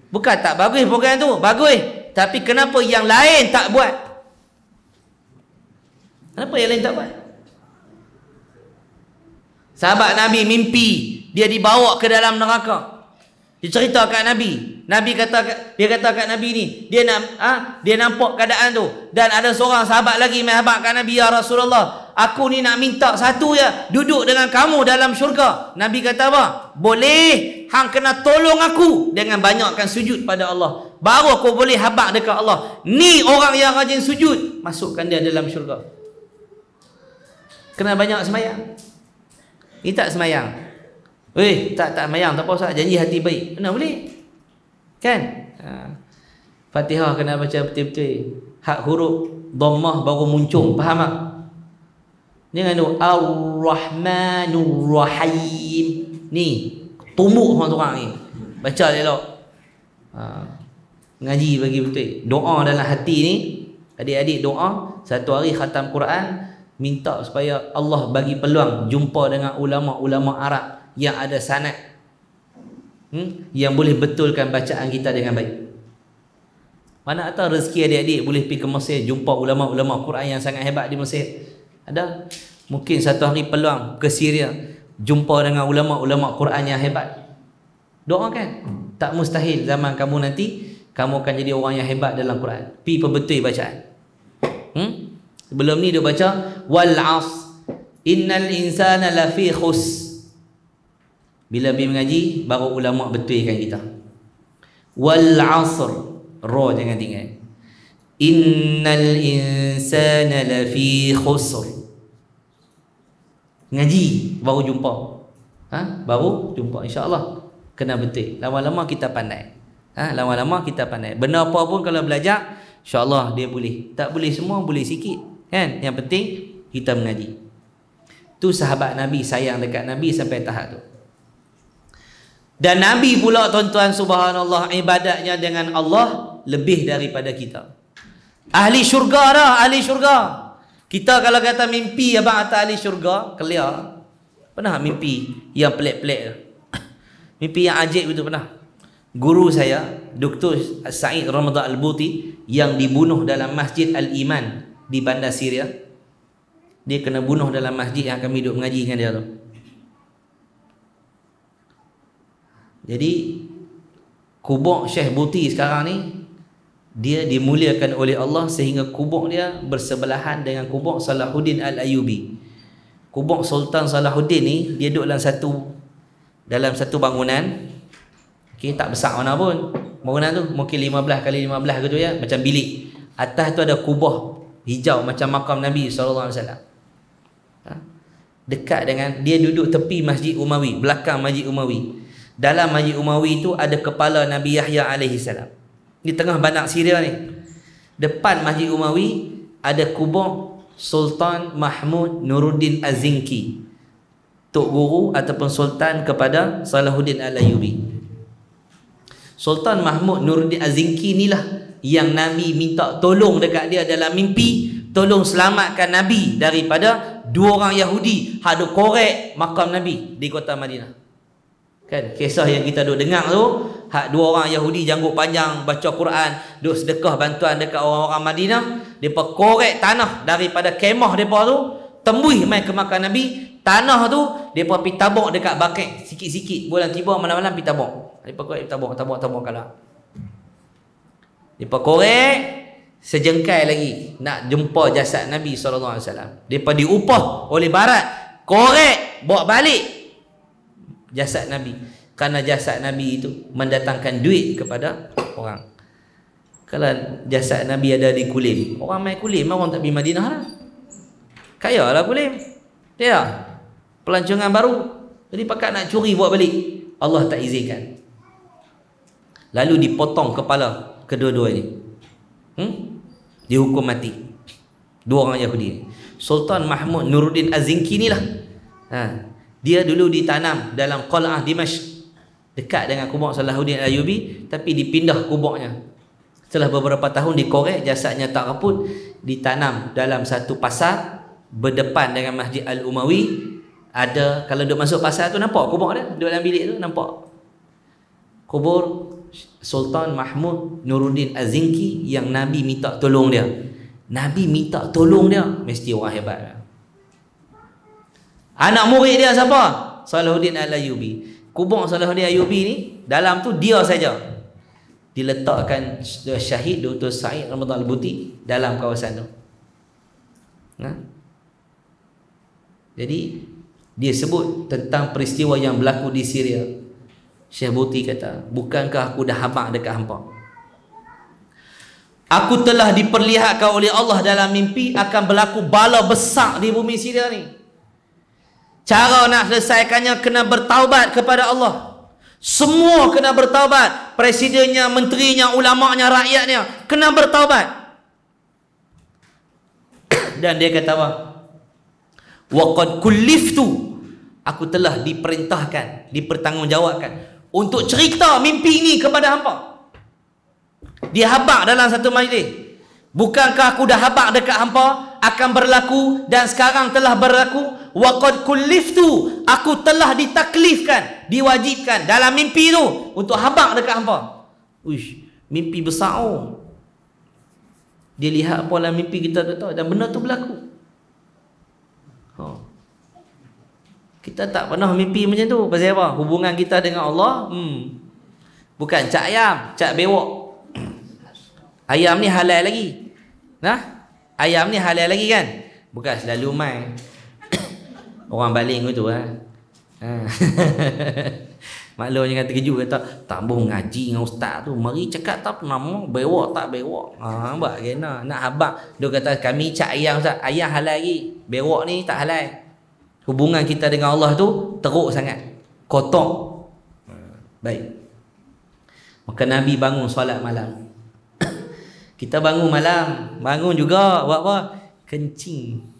Bukan tak bagus program tu, bagus. Tapi kenapa yang lain tak buat? Kenapa yang lain tak buat? Sahabat Nabi mimpi dia dibawa ke dalam neraka. Dia cerita kat Nabi. Dia kata kat Nabi ni, dia nampak keadaan tu dan ada seorang sahabat lagi mai habaq kat Nabi, ya Rasulullah, aku ni nak minta satu ya, duduk dengan kamu dalam syurga. Nabi kata apa? Boleh, hang kena tolong aku dengan banyakkan sujud pada Allah. Baru aku boleh habaq dekat Allah. Ni orang yang rajin sujud, masukkan dia dalam syurga. Kena banyak semayang. Ni tak semayang. Tak semayang, tak apa Ustaz, janji hati baik. Mana boleh? Kan? Fatihah kena baca betul-betul. Hak huruf dhammah baru muncul, faham tak? Jangan tu Ar-Rahmanur Rahim. Ni tumbuk orang ni. Baca elok. Ngaji bagi betul. Doa dalam hati ni, adik-adik doa satu hari khatam Quran, minta supaya Allah bagi peluang jumpa dengan ulama-ulama Arab yang ada sanad, yang boleh betulkan bacaan kita dengan baik. Mana tahu rezeki adik-adik boleh pergi ke Mesir, jumpa ulama-ulama Quran yang sangat hebat di Mesir. Ada mungkin satu hari peluang ke Syria, jumpa dengan ulama-ulama Quran yang hebat. Doakan. Tak mustahil zaman kamu nanti kamu akan jadi orang yang hebat dalam Quran. Pergi perbetul bacaan. Sebelum ni dia baca wal 'as innal insana lafi khus. Bila pergi mengaji baru ulama betulkan kita. Wal 'asr, ra jangan tinggal. Innal insana lafi khusr. Ngaji baru jumpa. Baru jumpa, insya-Allah. Kena betul. Lama-lama kita pandai. Lama-lama kita pandai. Benda apa pun kalau belajar, insya-Allah dia boleh. Tak boleh semua, boleh sikit. Kan? Yang penting kita mengaji. Tu sahabat Nabi sayang dekat Nabi sampai tahap tu. Dan Nabi pula tuan-tuan, subhanallah, ibadatnya dengan Allah lebih daripada kita. Ahli syurga dah, ahli syurga. Kita kalau kata mimpi abang atas ahli syurga, clear. Pernah mimpi yang pelik-pelik? Mimpi yang ajaib itu pernah. Guru saya, Dr. Said Ramadan Al-Buti, yang dibunuh dalam Masjid Al-Iman di bandar Syria. Dia kena bunuh dalam masjid yang kami duduk mengaji dengan dia tu. Jadi kubur Syekh Buti sekarang ni, dia dimuliakan oleh Allah sehingga kubur dia bersebelahan dengan kubur Salahuddin Al-Ayyubi. kubur Sultan Salahuddin ni dia duduk dalam satu bangunan. Okay, tak besar mana pun. Bangunan tu mungkin 15 kali 15 gitu ya, macam bilik. Atas tu ada kubah hijau macam makam Nabi SAW. Dekat dengan dia duduk tepi Masjid Umawi, belakang Masjid Umawi. Dalam Masjid Umawi tu ada kepala Nabi Yahya alaihi salam. Di tengah bandar Syria ni. Depan Masjid Umawi ada kubur Sultan Mahmud Nuruddin Az-Zinki, tok guru ataupun sultan kepada Salahuddin Al-Ayyubi. Sultan Mahmud Nuruddin Az-Zinki inilah yang Nabi minta tolong dekat dia dalam mimpi, tolong selamatkan Nabi daripada dua orang Yahudi hak korek makam Nabi di kota Madinah. Kan kisah yang kita duk dengar tu, hak dua orang Yahudi janggut panjang baca Quran, duk sedekah bantuan dekat orang-orang Madinah, depa korek tanah daripada kemah depa tu, tembus mai ke makam Nabi. Tanah tu depa pi tabuk dekat baket sikit-sikit, bulan tiba malam-malam pi tabuk. Depa korek tabuk kalah. Depa korek sejengkai lagi nak jumpa jasad Nabi SAW. Depa diupah oleh barat, korek bawa balik jasad Nabi, kerana jasad Nabi itu mendatangkan duit kepada orang. Kalau jasad Nabi ada di Kulim, orang main Kulim, orang tak pergi Madinah lah. Kaya lah Kulim, ya, pelancongan baru. Jadi pakat nak curi buat balik, Allah tak izinkan. Lalu dipotong kepala kedua-dua ini, dihukum mati dua orang Yahudi. Sultan Mahmud Nuruddin Az-Zinki inilah, dia dulu ditanam dalam Qal'ah Dimashq dekat dengan kubur Salahuddin Al-Ayyubi, tapi dipindah kuburnya. Setelah beberapa tahun dikorek, jasadnya tak raput, ditanam dalam satu pasar berdepan dengan Masjid Al-Umawi. Ada, kalau duk masuk pasar tu nampak kubur dia, duduk dalam bilik tu nampak kubur Sultan Mahmud Nuruddin Az-Zinki yang Nabi minta tolong dia. Nabi minta tolong dia, mesti orang hebat. Anak murid dia siapa? Salahuddin Al-Ayyubi. Kubur Salahuddin Al-Ayyubi ni dalam tu dia saja diletakkan syahid Dr. Said Ramadan Al-Buti dalam kawasan tu. Jadi dia sebut tentang peristiwa yang berlaku di Syria. Syekh Buti kata, bukankah aku dah habaq dekat hampa? Aku telah diperlihatkan oleh Allah dalam mimpi akan berlaku bala besar di bumi Syria ni. Cara nak selesaikannya kena bertaubat kepada Allah. Semua kena bertaubat. Presidennya, menterinya, ulamanya, rakyatnya kena bertaubat. Dan dia kata apa? Waqad kulliftu, aku telah diperintahkan, dipertanggungjawabkan untuk cerita mimpi ini kepada hampa. Dia habaq dalam satu majlis. Bukankah aku dah habaq dekat hampa akan berlaku dan sekarang telah berlaku? Waqad kulliftu, aku telah ditaklifkan, diwajibkan dalam mimpi tu untuk habaq dekat hampa. Uish, mimpi besar. Dia lihat apa dalam mimpi kita tahu, dan benda tu berlaku. Kita tak pernah mimpi macam tu. Pasal apa? Hubungan kita dengan Allah bukan cak ayam, cak bewok. Ayam ni halal lagi. Ayam ni halal lagi kan? Bukan selalu mai. Orang baling tu maklum jangan terkejut, kata tak boleh ngaji dengan ustaz tu, mari cakap tak nama bewok tak bewok. Buat kena nak habaq. Dia kata kami cak ayam ustaz, ayam halal lagi, bewok ni tak halal. Hubungan kita dengan Allah tu teruk sangat, kotor. Baik, maka Nabi bangun solat malam. Kita bangun malam, bangun juga buat apa? Kencing.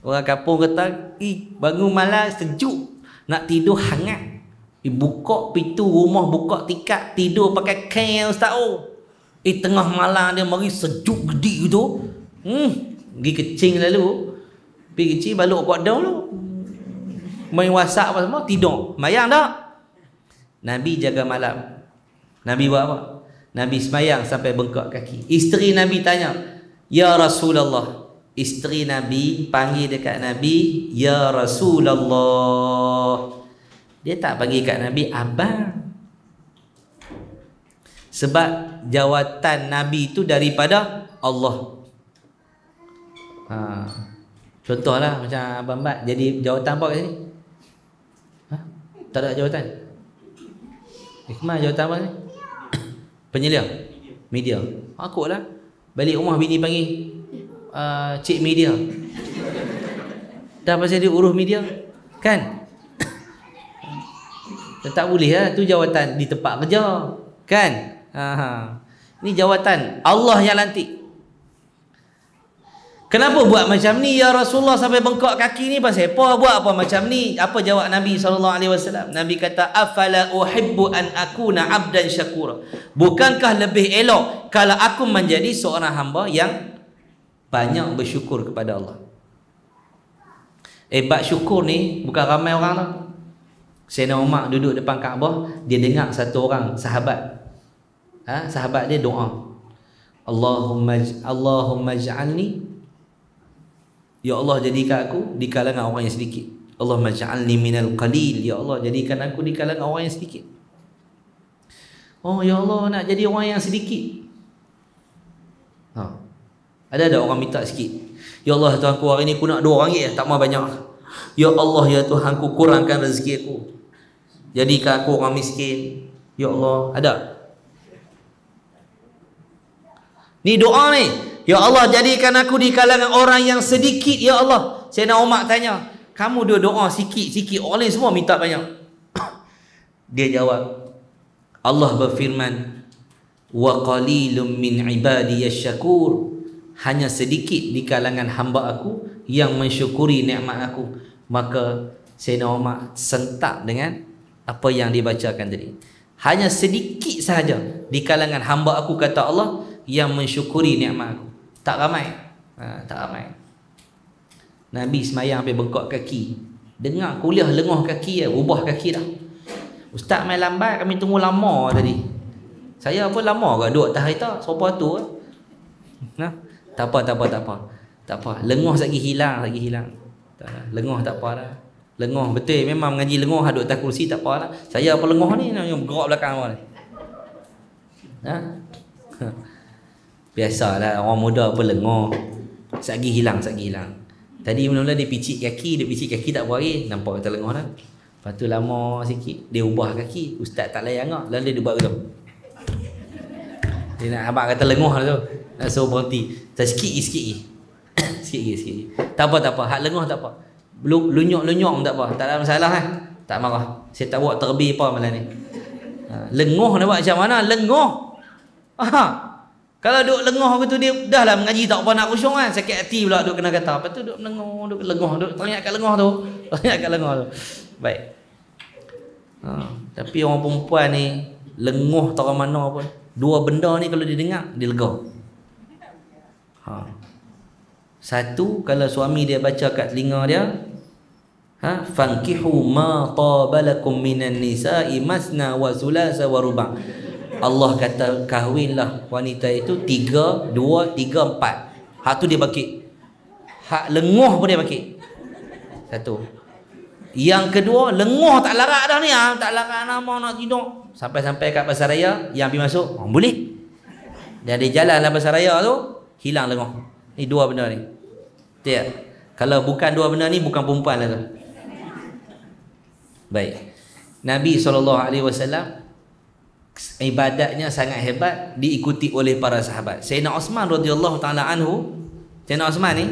Orang kampung kata, bangun malam sejuk, nak tidur hangat. Buka pintu rumah, buka tikar, tidur pakai kain ustaz. Tengah malam dia mari sejuk gede tu. Pergi kencing lalu. Pergi kencing balik kuat down dulu. Main WhatsApp apa semua, tidur. Mayang tak? Nabi jaga malam. Nabi buat apa? Nabi semayang sampai bengkak kaki. Isteri Nabi tanya, ya Rasulullah. Isteri Nabi panggil dekat Nabi, ya Rasulullah. Dia tak panggil kat Nabi abang. Sebab jawatan Nabi itu daripada Allah. Contohlah macam Abang Bat jadi jawatan apa kat sini? Ha? Tak ada jawatan. Kemana jawatan apa ni? Penyelia? Media. Aku lah. Balik rumah bini panggil cik media. Dah pasal dia urus media. Kan? Tak boleh lah. Tu jawatan di tempat kerja. Kan? Ini jawatan Allah yang lantik. Kenapa buat macam ni ya Rasulullah sampai bengkak kaki ni? Pasal apa buat apa macam ni? Apa jawab Nabi SAW? Nabi kata, afala uhibbu an akuna abdan syakura. Bukankah lebih elok kalau aku menjadi seorang hamba yang banyak bersyukur kepada Allah? Bab syukur ni bukan ramai orang tau. Sayyidina Umar duduk depan Kaabah, dia dengar satu orang sahabat. Sahabat dia doa, Allahumma ij'alni, ya Allah jadikan aku di kalangan orang yang sedikit. Allahumma ja'alni minal qalil, ya Allah jadikan aku di kalangan orang yang sedikit. Oh ya Allah, nak jadi orang yang sedikit. Ada orang minta sikit. Ya Allah Tuhanku, hari ni aku nak RM2 tak mau banyak. Ya Allah ya Tuhanku, kurangkan rezeki aku, jadikan aku orang miskin. Ya Allah, ada. Ni doa ni, ya Allah jadikan aku di kalangan orang yang sedikit ya Allah. Sayyidina Umar tanya, kamu dua doa sikit-sikit, orang lain semua minta banyak. Dia jawab, Allah berfirman, wa qalilum min ibadiyasy syakur, hanya sedikit di kalangan hamba aku yang mensyukuri nikmat aku. Maka Sayyidina Umar sentak dengan apa yang dibacakan tadi. Hanya sedikit sahaja di kalangan hamba aku, kata Allah, yang mensyukuri nikmat aku. Tak ramai. Tak ramai. Nabi semayang sampai bengkak kaki. Dengar kuliah lengoh kaki, ubah kaki dah. Ustaz main lambat, kami tunggu lama tadi. Saya pun lama ke duduk atas kereta, sopa tu. Tak apa. Lengoh lagi hilang. Lengoh tak apa dah. Lengoh betul, memang mengaji lengoh duduk atas kursi tak apa lah. Saya apa lengoh ni yang bergerak belakang awal. Biasalah orang muda apa lengoh. Sagi hilang. Tadi mula-mula dia picit kaki tak buat nampak kata lengoh dah. Lepas tu lama sikit dia ubah kaki, ustaz tak layan ngak, lalu dia buat gitu. Dia nak abang kata lengoh lah tu. Nak suruh berhenti. Sikit. Tak apa. Hak lengoh tak apa. Lunyok tak apa. Tak ada masalah kan. Tak marah. Saya tak buat terlebih apa malam ni. Lengoh nak buat macam mana? Lengoh. Kalau duk lengoh begitu dia dah lah mengaji tak apa nak khusyuk kan. Sakit hati pula duk kena kata. Lepas tu duk lengoh, duk teringat kat lengoh tu. Baik. Tapi orang perempuan ni lengoh tak mana pun. Dua benda ni kalau dia dengar, dia lega. Satu, kalau suami dia baca kat telinga dia, fankihu ma tabalakum minan nisa'i masna wa sulasa wa ruba'. Allah kata kahwinlah wanita itu 3, 2, 3, 4. Hak tu dia bakit. Hak lengoh pun dia bakit. Satu. Yang kedua, lengoh tak larat dah ni, tak larat nama nak tidur. Sampai-sampai kat pasar raya, yang pergi masuk, boleh. Dan dia jalan dalam pasar raya tu, hilang lengoh. Ni dua benda ni. Tak? Kalau bukan dua benda ni, bukan perempuan lah tu. Baik. Nabi SAW ibadatnya sangat hebat, diikuti oleh para sahabat. Sayyidina Osman radhiyallahu taala anhu, Sayyidina Osman ni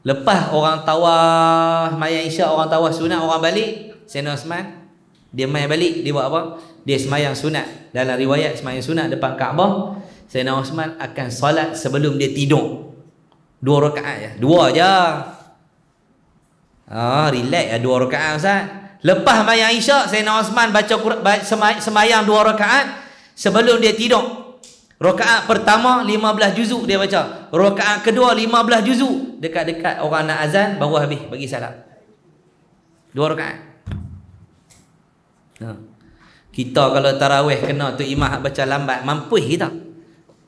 lepas orang tawaf mayang isyak, orang tawaf sunat, orang balik, Sayyidina Osman dia mai balik, dia buat apa? Dia semayang sunat. Dalam riwayat semayang sunat depan Kaabah, Sayyidina Osman akan solat sebelum dia tidur. 2 rakaat je. 2 je. Relax lah 2 rakaat Ustaz. Lepas mayang isyak, Sayyidina Osman baca semayang 2 rakaat sebelum dia tidur. Rakaat pertama 15 juzuk dia baca. Rakaat kedua 15 juzuk. Dekat-dekat orang nak azan baru habis bagi salam. 2 rakaat. Kita kalau tarawih kena tu imam baca lambat, mampu kita.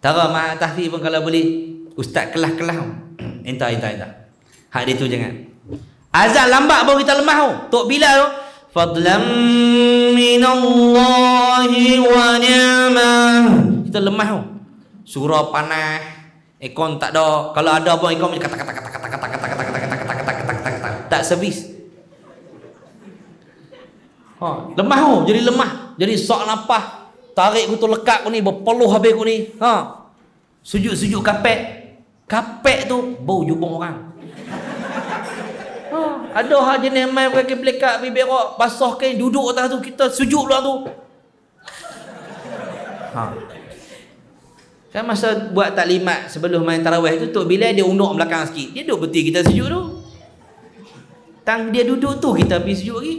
Tara mak tahfiz pun kalau boleh ustaz kelas-kelas. Entah. Hak dia tu jangan. Azan lambat baru kita lemah tu. Tok Bilal tu, fadlam minallahi wa ni'mah. Kita lemah tu. Surah panas, aircon tak ada. Kalau ada pun aircon kata tak servis. Lemah jadi lemah. Jadi sok nafas, tarik aku tu lekat aku ni, berpeluh habis aku ni. Sujud kapek tu bau jubung orang. Ada hal jenis mai pakai pelekat bibir berak, basah kain, duduk atas tu, kita sujud lah tu. Kan masa buat taklimat sebelum main tarawih tu, Tok Bilal dia unduk belakang sikit. Dia duduk betul kita sujud tu. Tang dia duduk tu kita pergi sujud lagi.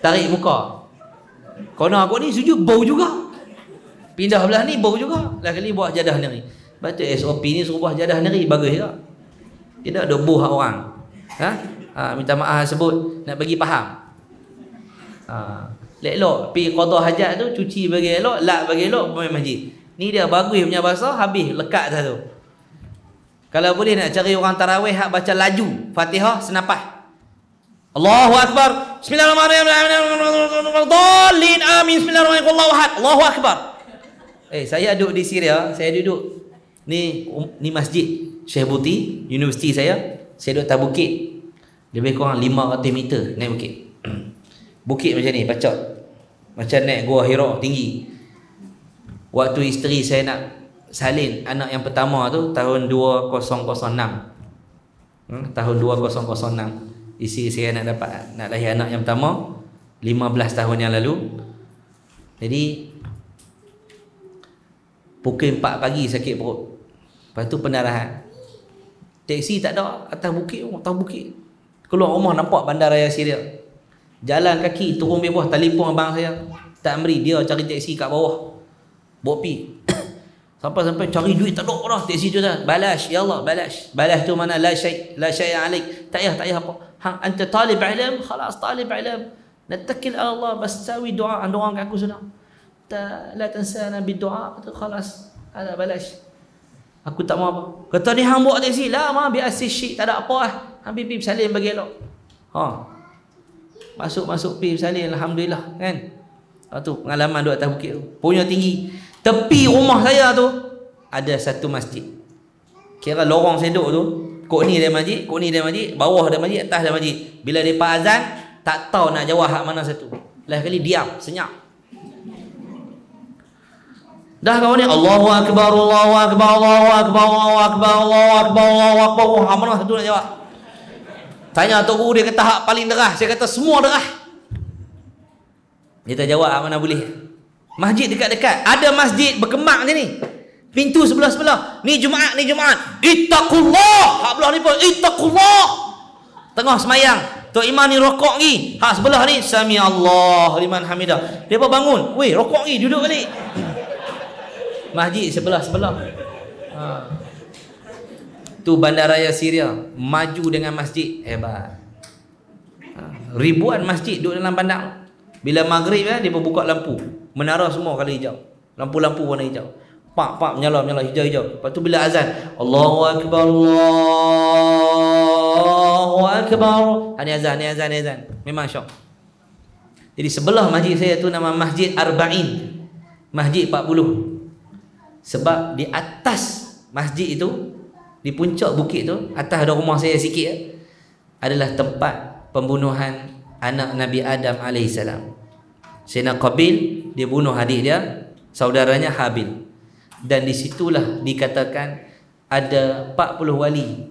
Tarik muka. Kono aku ni sujud bau juga. Pindah belah ni bau juga. Lah kali buat jadah neri. Lepas tu SOP ni suruh buat jadah neri bagus juga. Tidak ada buh hak orang. Minta maaf sebut nak bagi faham. Elok pergi qada hajat tu, cuci bagi elok, lap bagi elok, pergi masjid. Ni dia bagus punya bahasa, habis lekat dah tu. Kalau boleh nak cari orang tarawih hak baca laju Fatihah senapah. Allahu akbar. Bismillahirrahmanirrahim. Amin. Bismillahirrahmanirrahim. Allahu ahad. Allahu akbar. Saya duduk di Syria, saya duduk ni masjid Syekh Buti, universiti saya duduk atas bukit. Lebih kurang 500 meter naik bukit. Bukit macam ni, bacot. Macam naik Gua Hira tinggi. Waktu isteri saya nak salin anak yang pertama tu tahun 2006. Tahun 2006. Isteri saya nak lahir anak yang pertama 15 tahun yang lalu. Jadi pukul 4 pagi sakit perut. Lepas tu pendarahan. Teksi tak ada atas bukit. Keluar rumah nampak bandaraya Syria. Jalan kaki turun bebas, telefon abang saya. Tak beri, dia cari teksi kat bawah. Bawa pi. Sampai cari duit tak ada dah. Teksi tu dah. Balas, ya Allah, balas. Balas tu mana la syai alik. Tak payah apa. Hang anta talib ilm, khalas talib ilm. Nattakil ala Allah, bastawi doa kat aku sudah. La tansana bidu'a, khalas. Ada balas. Aku tak mau apa. Kata ni hang bawa teksi lah, mah biar syik tak ada apa ah. Hang pergi bersalin bagi elok. Masuk pergi bersalin, alhamdulillah kan. Tu pengalaman duduk atas bukit tu. Punya tinggi. Tepi rumah saya tu ada satu masjid. Kira lorong saya duduk tu, kok ni dia masjid, bawah dia masjid, atas dia masjid. Bila depa azan, tak tahu nak jawab hak mana satu. Lah kali diam, senyap. Dah kau ni Allahu akbar, Allahu akbar, Allahu akbar, Allahu akbar, Allahu akbar, Allahu akbar. Hak mana satu nak jawab? Tanya tok guru, dia kata hak paling derah. Saya kata semua derah. Dia tak jawab hak mana boleh. Masjid dekat-dekat. Ada masjid berkembang macam ni. Pintu sebelah-sebelah. Ni Jumaat. Ittaqullah. Hak belah ni pun ittaqullah. Tengah semayang. Tok Imam ni rokok ni. Hak sebelah ni sami Allah liman hamidah. Dia pun bangun. Weh, rokok ni, duduk balik. Masjid sebelah-sebelah. Tu bandaraya Syria. Maju dengan masjid. Hebat. Ribuan masjid duduk dalam bandar. Bila maghrib dia pun buka lampu. Menara semua kalau hijau. Lampu-lampu warna hijau. Pak menyala hijau-hijau. Lepas tu bila azan, Allahu akbar, Allahu akbar. Ini azan. Memang syok. Jadi sebelah masjid saya tu nama Masjid Arba'in. Masjid 40. Sebab di atas masjid itu, di puncak bukit tu, atas ada rumah saya sikit, adalah tempat pembunuhan anak Nabi Adam alaihissalam. Sayyidina Qabil, dia bunuh adik dia, saudaranya Habil. Dan disitulah dikatakan ada 40 wali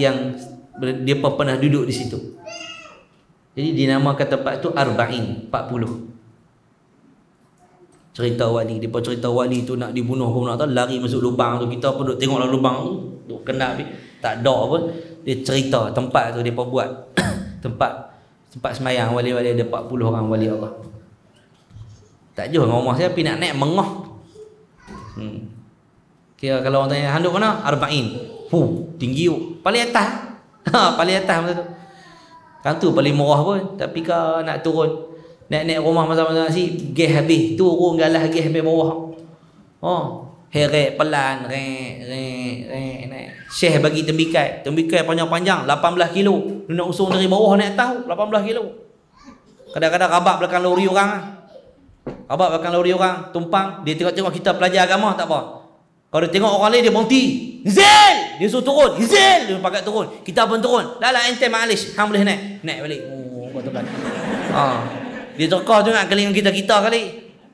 yang dia pernah duduk di situ. Jadi dinamakan tempat tu Arba'in, 40. Cerita wali, dia cerita wali tu nak dibunuh pun nak tahu, lari masuk lubang tu. Kita pun duk tengok dalam lubang tu, duk kena habis, tak ada pun. Dia cerita tempat tu dia buat tempat semayang wali-wali, ada 40 orang wali Allah. Tak jauh dengan rumah saya, pergi nak naik mengah. Kira kalau orang tanya, handuk mana? Arba'in. Tinggi tu. Paling atas. Paling atas macam tu. Kan tu paling murah pun. Tapi kalau nak turun, naik rumah masa-masa nasi, gas habis. Turun galah gas habis bawah. Heret pelan. Naik. Syekh bagi tembikai. Tembikai panjang-panjang. 18 kilo. Dia nak usung dari bawah naik atas. 18 kilo. Kadang-kadang rabak belakang lori orang. Tumpang. Dia tengok-tengok kita pelajar agama, tak apa. Kalau dia tengok orang lain, dia berhenti. Zil! Dia suruh turun. Izin! Dia pakat turun. Kita pun turun. Dah lah ente ma'alish. Hang boleh naik. Naik balik. Oh, betul kan. Dia tokoh tu nak keling kita kali.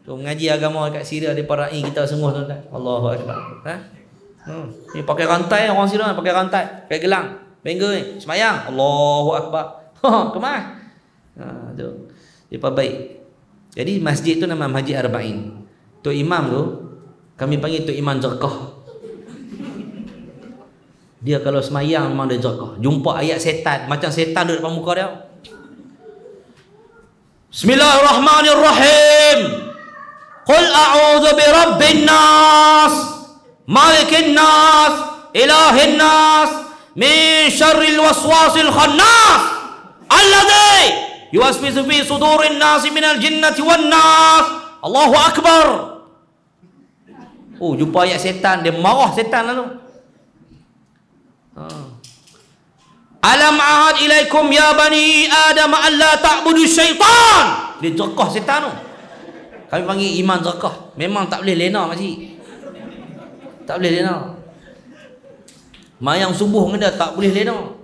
Tu mengaji agama kat Syria di Parai kita sungguh tuan-tuan. Allahu akbar. Ni pakai rantai orang Syria pakai rantai, pakai gelang. Bengga ni semayang. Allahu akbar. Kemah? Tu. Dia baik. Jadi masjid tu nama Masjid Arba'in. Tok imam tu kami panggil Tok Imam Jerkah. Dia kalau semayang memang dia jerkah. Jumpa ayat setan, macam setan duduk depan muka dia. Bismillahirrahmanirrahim. Qul a'udzu birabbin nas, malikin nas, ilahin nas, min syarril waswasil khannas, alladzi yuwaswisu fi sudurin nas minal jinnati wan nas. Allahu akbar. Oh, jumpa ayat setan, dia marah setan lalu. Alam ahad ilaikum ya bani Adam alla ta'budu syaitan. Dia jerkah setan tu. Kami panggil iman jerkah. Memang tak boleh lena makcik. Tak boleh lena. Mayang subuh dengan dia tak boleh lena.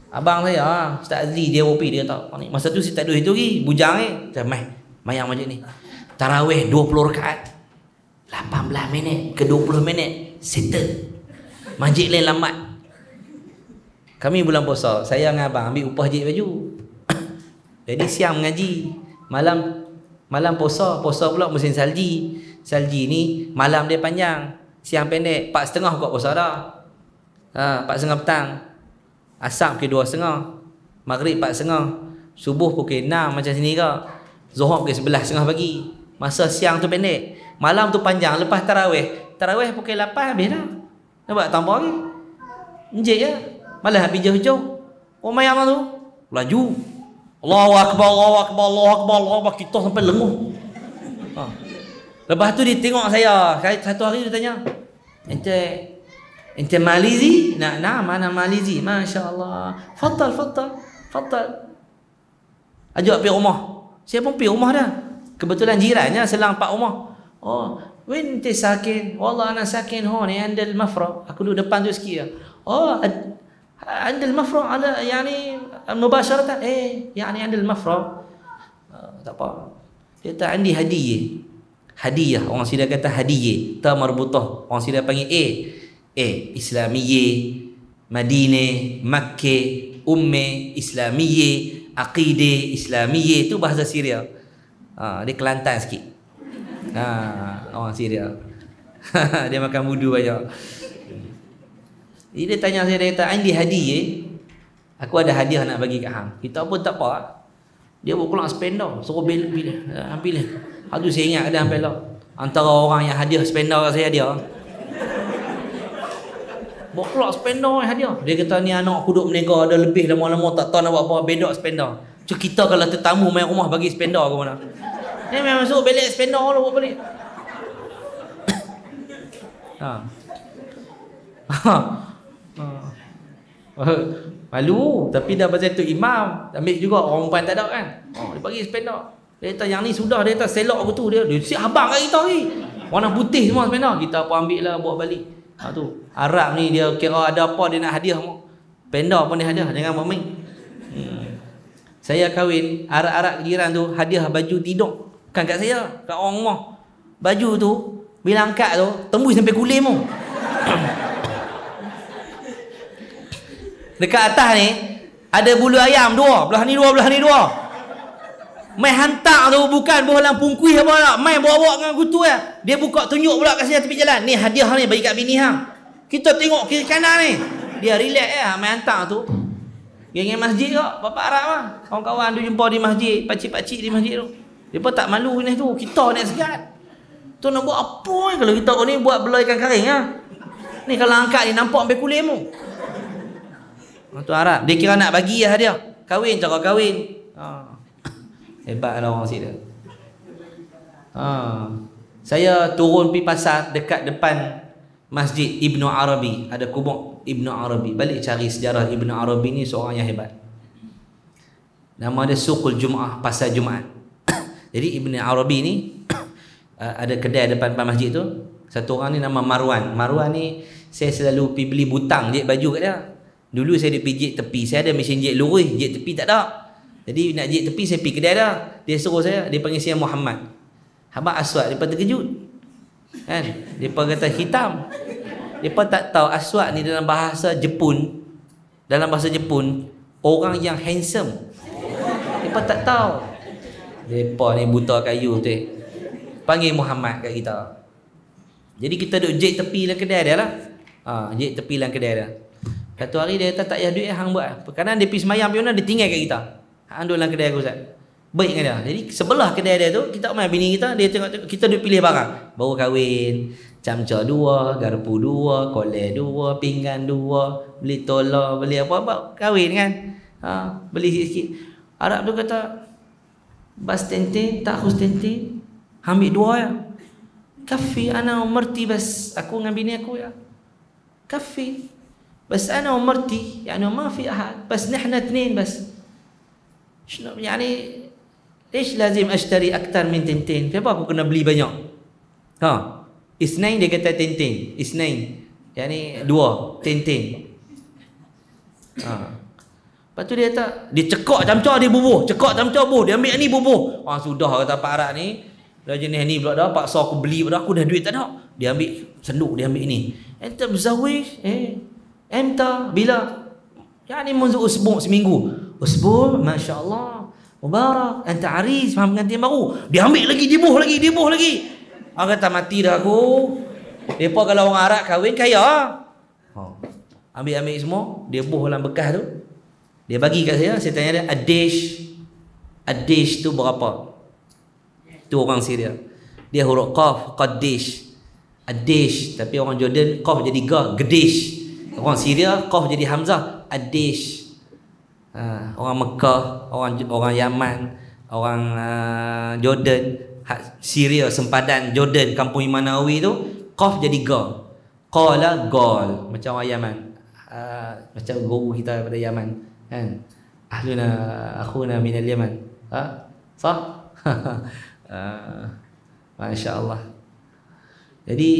Abang saya, Ustaz Azli, dia OP, dia tak. Masa tu saya tak ada itu lagi, bujang ni. Saya mayang macam ni. Tarawih 20 rakaat. 18 minit ke 20 minit settle. Masjid lain lambat. Kami bulan puasa, saya dengan abang ambil upah jahit baju. Jadi siang mengaji, malam puasa pula musim salji. Salji ni malam dia panjang, siang pendek. 4.30 buka puasa dah. 4.30 petang. Asar pukul 2.30. Maghrib 4.30. Subuh pukul 6 macam sini ke. Zuhur pukul 11.30 pagi. Masa siang tu pendek, malam tu panjang. Lepas tarawih pukul 8 habis dah. Nampak tambah lagi. Enjek je. Malah habis jauh-jauh. Oh mayang tu laju. Allahu akbar, Allahu akbar, Allahu akbar, Allahu akbar. Kita sampai lenguh. Lepas tu dia tengok saya. Satu hari dia tanya, Ente Malizi? Nah, mana Malizi? Masya-Allah. Faddal. Ajak pergi rumah. Saya pun pergi rumah dah. Kebetulan jirannya selang 4 rumah. Oh, وين انت ساكن؟ والله انا ساكن هون عند المفرق. Aku duduk depan tu sikit ya. Oh, عند المفرق على يعني مباشرة. يعني عند المفرق. Tak apa. Dia kata andi hadiah. Orang Syria kata hadiah. Ta marbutah. Orang Syria panggil Islamiyah, Madinah, Makkah, Ummah, Islamiyah, Aqidah, Islamiyah. Itu bahasa Syria. Dia Kelantan sikit. Orang Syria. Dia makan wudu banyak. Jadi dia tanya saya, dia kata andi hadiah. Aku ada hadiah nak bagi kat hang. Kita pun tak apa. Dia bawa pulang spender, suruh ambil. Aduh saya ingat ada ambil lah. Antara orang yang hadiah spender kat saya dia. Bawa pulang spender yang hadiah. Dia kata ni anak aku duduk menega ada lebih lama-lama tak tahu nak buat apa, bedok spender. Cuma kita kalau tetamu main rumah bagi spender ke mana. Ni memang suruh belik spender lah buat balik. Malu. Tapi dah pasal tu imam, ambil juga orang perempuan tak ada kan. Dia bagi spender. Dia kata yang ni sudah, dia kata selok aku tu. Dia siap abang kat kita ni. Warna putih semua spender. Kita pun ambil lah buat balik. Tu Arab ni dia kira ada apa dia nak hadiah semua. Spender pun dia hadiah. Jangan bermain. Saya kahwin, Arab-Arab jiran tu hadiah baju tidur. Kan kat saya, kat orang rumah. Baju tu bila angkat tu tembus sampai kulit tu. Dekat atas ni ada bulu ayam dua, belah ni dua. Mai hantar tu bukan bawa dalam pungkuih apa tak. Mai bawa-bawa dengan kutu ya. Dia buka tunjuk pula kat sini tepi jalan. Ni hadiah ni bagi kat bini hang. Kita tengok kiri kanan ni. Dia relax ya, mai hantar tu. Geng masjid kok, bapak Arab lah. Kawan-kawan tu jumpa di masjid, pakcik-pakcik di masjid tu. Dia pun tak malu ni tu. Kita nak segat. Tu nak buat apa ni kalau kita ni buat belai ikan kering ha? Ni kalau angkat ni nampak sampai kulit mu. Tu Arab. Dia kira nak bagi lah hadiah. Kahwin, cara kahwin. Hebatlah orang sini. Saya turun pergi pasar dekat depan Masjid Ibnu Arabi. Ada kubur Ibnu Arabi. Balik cari sejarah Ibnu Arabi ni seorang yang hebat. Nama dia Suqul Jum'ah, pasar Jumaat. Jadi Ibnu Arabi ni ada kedai depan masjid tu. Satu orang ni nama Marwan. Marwan ni saya selalu pergi beli butang jahit baju kat dia. Dulu saya dia pergi jahit tepi. Saya ada mesin jahit lurus, jahit tepi tak ada. Jadi nak jahit tepi saya pergi kedai dia. Dia suruh saya, dia panggil saya Muhammad. Habaq aswad, depa terkejut. Kan? Depa kata hitam. Depa tak tahu aswad ni dalam bahasa Jepun. Dalam bahasa Jepun, orang yang handsome. Depa tak tahu. Depa ni buta kayu tu. Panggil Muhammad kat kita. Jadi kita duduk jahit tepi dalam kedai dia lah. Jahit tepi dalam kedai dia. Satu hari dia kata tak payah duit hang buat. Kadang dia pergi semayang pergi mana dia tinggal kat kita. Hang duduk dalam kedai aku Ustaz. Baik dengan dia. Jadi sebelah kedai dia tu kita main bini kita, dia tengok kita duduk pilih barang. Baru kahwin, camca 2, garpu 2, kolej 2, pinggan 2, beli tola, beli apa-apa, kahwin kan. Beli sikit-sikit. Arab tu kata bas tente, tak khus tente. Ambil 2 ya. Kafi ana umarti bas, aku dengan bini aku ya. Kafi. Bas ana umarti, yani ma fi ahad, bas nahna 2 bas. Shno yani ليش لازم اشتري اكثر من تنتين؟ Kenapa aku kena beli banyak? Isnain dia kata tentin. Isnain. Yani 2 tentin. Lepas tu dia kata, dia cekak camca dia bubuh, cekak camca bubuh, dia ambil ni bubuh. Sudah kata Pak Arab ni, dah jenis ni pula dah paksa aku beli pula, aku dah duit tak ada. Dia ambil senduk, dia ambil ni. Enta berzawish? Enta bila? Yani mundu usbu' seminggu. Usbu' masya-Allah. Mubarak, anta aris, faham pengantin baru. Dia ambil lagi, dibuh lagi. Orang kata mati dah aku. Depa kalau orang Arab kahwin kaya. Ambil semua, dia buh dalam bekas tu. Dia bagi kat saya tanya dia, Ad-dish tu berapa? Tu orang Syria. Dia huruf qaf, qaddish. Ad-dish, tapi orang Jordan qaf jadi ga, gedish. Orang Syria qaf jadi hamzah, ad-dish. Orang Mekah, orang Yaman, orang Jordan, Syria sempadan Jordan, kampung Imam Nawawi tu qaf jadi ga. Qala gal, macam orang Yaman. Macam guru kita daripada Yaman kan. Akhuna minal Yaman. Sah? Masya-Allah. Jadi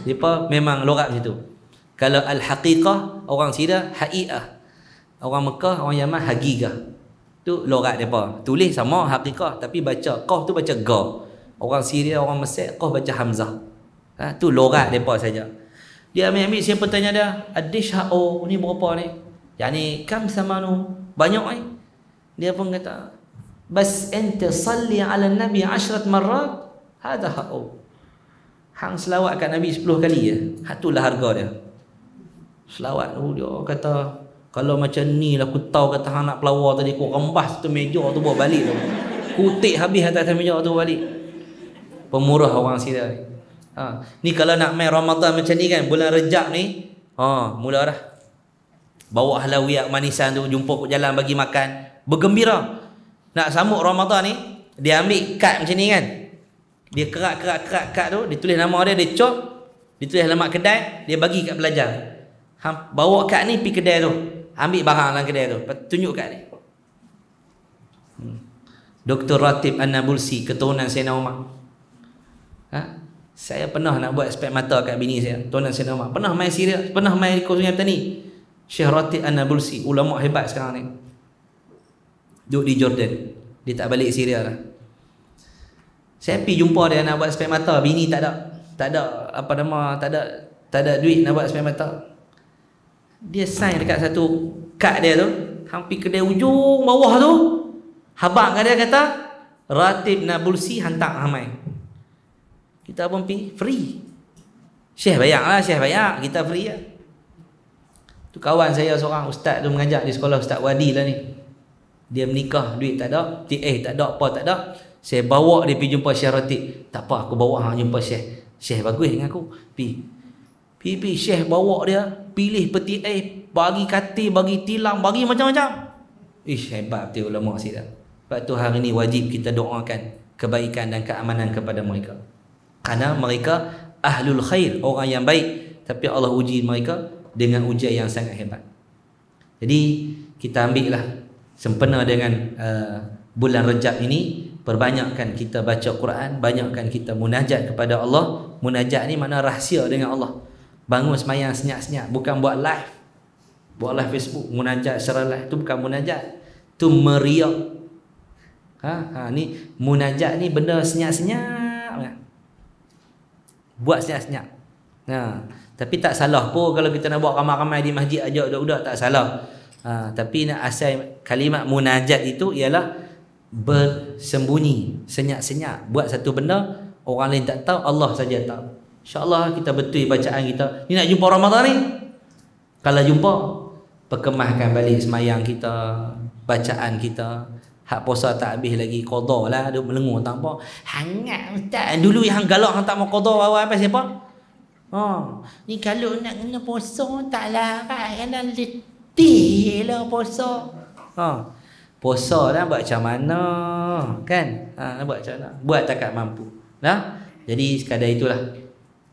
depa memang logat situ. Kalau al-haqiqah orang Syria haqiqah. Orang Mekah, orang Yaman haqiqah. Tu logat depa. Tulis sama haqiqah tapi baca qaf tu baca ga. Orang Syria, orang Mesir qaf baca hamzah. Tu logat depa saja. Dia ambil siapa tanya dia, ad-dish ni berapa ni? Yani kam samanu? Banyak ni. Dia pun kata, bas anta salli ala nabi 10 marrat, hada ha'u. Hang selawat kat Nabi 10 kali je. Itulah harga dia. Selawat tu dia kata, kalau macam ni lah aku tahu kata hang nak pelawar tadi, aku rembas tu meja tu bawa balik tu. Kutik habis atas meja tu balik. Pemurah orang Syria ni. Ni kalau nak main Ramadan macam ni kan, bulan Rejab ni, mula dah. Bawa halawiyat manisan tu, jumpa kat jalan bagi makan, bergembira. Nak sambut Ramadan ni, dia ambil kad macam ni kan. Dia kerak tu, dia tulis nama dia, dia cop, dia tulis alamat kedai, dia bagi kat pelajar. Bawa kad ni pergi kedai tu, ambil barang dalam kedai tu, tunjuk kad ni. Dr. Ratib An-Nabulsi, keturunan Sayyidina Umar. Saya pernah nak buat spek mata kat bini saya, tuan Sayyidina Umar. Pernah main Syria, pernah main di Sungai Petani. Syekh Ratib An-Nabulsi, ulama hebat sekarang ni. Duduk di Jordan. Dia tak balik Syria lah. Saya pergi jumpa dia nak buat spek mata, bini tak ada apa nama, tak ada duit nak buat spek mata. Dia sign dekat satu kad dia tu, hampir kedai ujung bawah tu. Habaq dia kata, Ratib Nabulsi hantar ramai. Kita pun pergi free. Syekh bayar lah, Syekh bayar, kita free lah. Tu kawan saya seorang ustaz tu mengajar di sekolah, Ustaz Wadi lah ni. Dia menikah, duit tak ada, tak ada, apa tak ada. Saya bawa dia pergi jumpa Syekh Ratib. Tak apa, aku bawa hang jumpa Syekh. Syekh bagus dengan aku. Pergi Syekh bawa dia, pilih peti bagi katil, bagi tilam, bagi macam-macam. Hebat betul ulama sini. Sebab tu hari ni wajib kita doakan kebaikan dan keamanan kepada mereka. Kerana mereka ahlul khair, orang yang baik. Tapi Allah uji mereka dengan ujian yang sangat hebat. Jadi kita ambillah sempena dengan bulan Rejab ini, Perbanyakkan kita baca Quran, banyakkan kita munajat kepada Allah. Munajat ni makna rahsia dengan Allah. Bangun semayang senyap-senyap, bukan buat live. Buat live Facebook, munajat secara live, tu bukan munajat. Tu meriak. Ni munajat ni benda senyap-senyap. Buat senyap-senyap. Tapi tak salah pun kalau kita nak buat ramai-ramai di masjid ajak budak-budak, tak salah. Tapi nak asal kalimat munajat itu ialah bersembunyi, senyap-senyap, buat satu benda orang lain tak tahu, Allah saja tahu. InsyaAllah kita betul bacaan kita. Ni nak jumpa Ramadan ni, kalau jumpa, perkemahkan balik semayang kita, bacaan kita. Hak puasa tak habis lagi, qada lah, duk melengur tak apa. Hangat ustaz, dulu yang galak hang tak mau qada awal apa siapa? Ni kalau nak kena puasa tak larat, kena letih lah puasa. Puasa dah buat macam mana kan? Nak buat macam mana? Buat takat mampu. Jadi sekadar itulah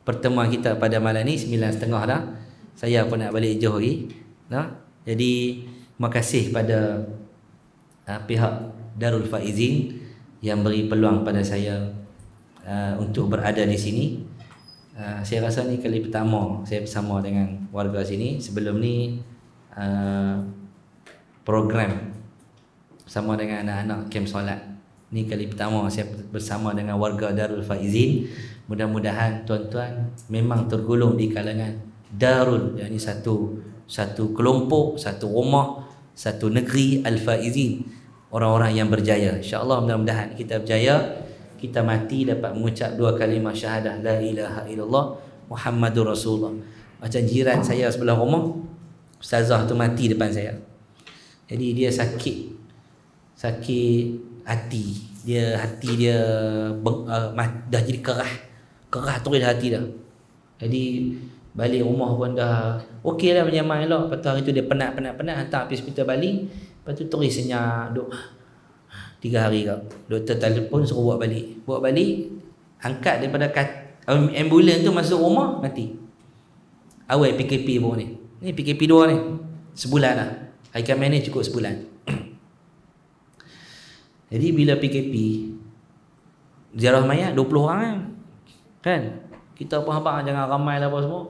pertemuan kita pada malam ni. 9.30 dah. Saya pun nak balik Johor lagi. Jadi terima kasih pada pihak Darul Faizin yang beri peluang pada saya untuk berada di sini. Saya rasa ni kali pertama saya bersama dengan warga sini. Sebelum ni program sama dengan anak-anak kem solat. Ni kali pertama saya bersama dengan warga Darul Faizin. Mudah-mudahan tuan-tuan memang tergolong di kalangan Darul, yakni satu kelompok, satu rumah, satu negeri Al-Faizin, orang-orang yang berjaya. InsyaAllah mudah-mudahan kita berjaya, kita mati dapat mengucap 2 kalimah syahadah la ilaha illallah Muhammadur Rasulullah. Macam jiran saya sebelah rumah, ustazah tu mati depan saya. Jadi dia sakit hati dia, dah jadi kerah terus hati dah. Jadi balik rumah pun dah okey dah, menyamai elok. Lepas tu hari tu dia penat hantar pergi hospital balik. Lepas tu terus senyap duk 3 hari kau. Doktor telefon suruh buat balik, angkat daripada ambulans tu masuk rumah, mati. Awal PKP pun ni PKP 2 ni sebulan dah. Hari Khamis ni cukup sebulan. Jadi bila PKP ziarah mayat 20 orang kan? Kita pun habaq jangan ramai lah apa semua.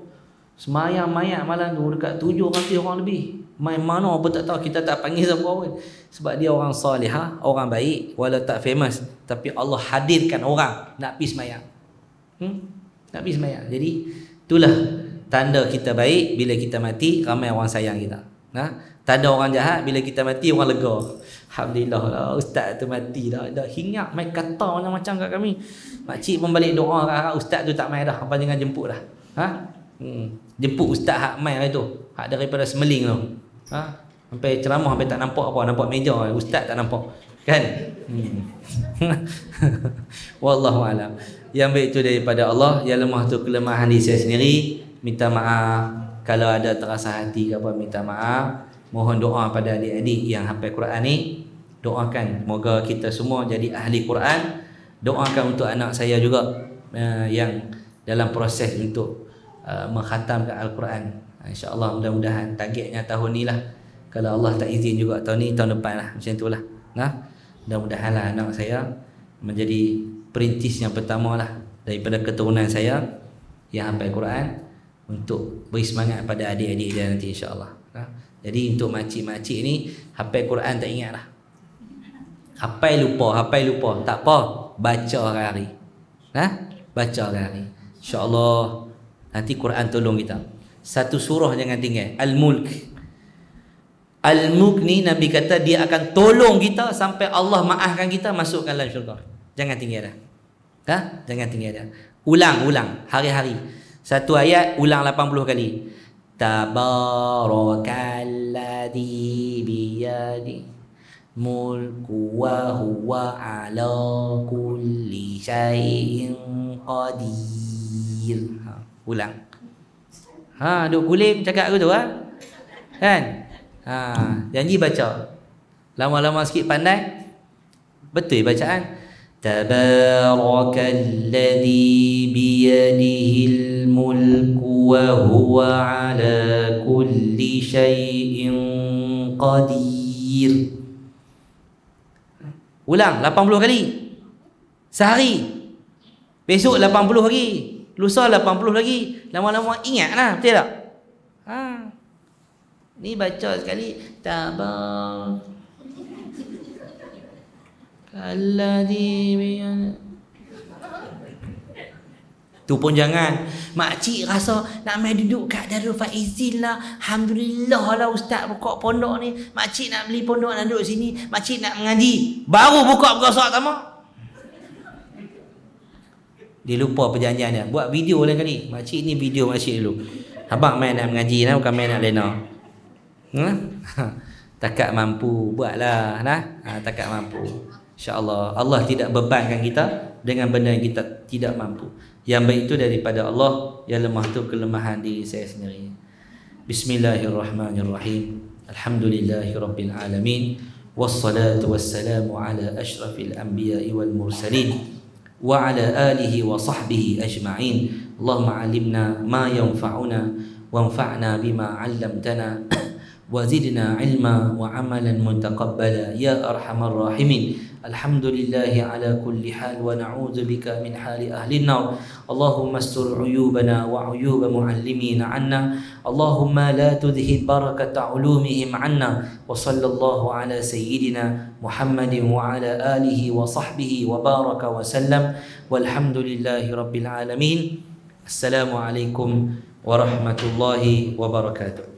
Semayang mayat malam tu dekat 700 orang lebih. Main mana pun tak tahu, kita tak panggil siapa pun. Sebab dia orang salihah, orang baik, walau tak famous, tapi Allah hadirkan orang nak pergi semayang. Nak pergi semayang. Jadi itulah tanda kita baik. Bila kita mati, ramai orang sayang kita. Tanda orang jahat, bila kita mati orang lega. Alhamdulillah lah, ustaz tu mati dah hinggap main kata macam kat kami. Makcik pun balik doa kat ustaz tu tak main dah, apa jangan jemput dah. Jemput ustaz hak main hari tu, hak daripada Semeling tu. Sampai ceramah sampai tak nampak apa, nampak meja, ustaz tak nampak kan. Wallahu alam. Yang baik itu daripada Allah, yang lemah tu kelemahan diri saya sendiri. Minta maaf kalau ada terasa hati ke apa, minta maaf. Mohon doa pada adik-adik yang hafal Quran ni. Doakan moga kita semua jadi ahli Quran. Doakan untuk anak saya juga yang dalam proses untuk mengkhatamkan Al-Quran. InsyaAllah mudah-mudahan targetnya tahun ni lah. Kalau Allah tak izin juga tahun ni, tahun depan lah. Macam tu lah. Mudah-mudahan lah anak saya menjadi perintis yang pertama lah daripada keturunan saya yang hafal Quran, untuk beri semangat pada adik-adik dia nanti insyaAllah. Jadi untuk makcik-makcik ni hafal Quran tak ingat lah. Hafal lupa, tak apa, baca hari-hari. Baca hari-hari. InsyaAllah nanti Quran tolong kita. Satu surah jangan tinggal. Al-Mulk. Al-Mulk ni Nabi kata dia akan tolong kita sampai Allah maafkan kita, masukkan dalam syurga. Jangan tinggal dah. Jangan tinggal dah. Ulang hari-hari. Satu ayat ulang 80 kali. Tabarakalladzi biyadi mulku wa huwa ala kulli syai'in qadir. Ulang. Duk kulim cakap aku tu kan? Janji baca. Lama-lama sikit pandai. Betul bacaan. Tabarakalladzi biyadihil mulku wa huwa ala kulli syai'in qadir. Ulang 80 kali. Sehari. Besok 80 lagi. Lusa 80 lagi. Lama-lama ingatlah, betul tak? Ni baca sekali tabar. Alladzi tu pun jangan. Makcik rasa nak main duduk kat Darul Faizin lah. Alhamdulillah lah ustaz buka pondok ni. Makcik nak beli pondok nak duduk sini. Makcik nak mengaji. Baru buka berasal tamak. Dia lupa perjanjian dia. Buat video lain kali. Makcik ni video makcik dulu. Abang main nak mengaji lah, bukan main nak lena. Takat mampu buatlah nah. Takat mampu. InsyaAllah Allah tidak bebankan kita dengan benda yang kita tidak mampu. Yang baik itu daripada Allah, yang lemah itu kelemahan diri saya sendiri. Bismillahirrahmanirrahim. Alhamdulillahirabbil alamin. Wassalatu wassalamu ala asyrafil anbiya'i wal mursalin wa ala alihi wa sahbihi ajma'in. Allahumma 'allimna ma yanfa'una wanfa'na bima 'allamtana wa zidna 'ilma wa 'amalan mutaqabbala ya arhamar rahimin. Alhamdulillahi ala kulli hal wa na'udzu bika min hali ahli an-nar. Allahumma astur 'uyubana wa 'uyuba mu'allimina 'anna. Allahumma la tudhhib barakata 'ulumihim 'anna. Wa sallallahu ala sayyidina Muhammadin wa ala alihi wa sahbihi wa baraka wa sallam. Walhamdulillahi rabbil alamin. Assalamualaikum warahmatullahi wabarakatuh.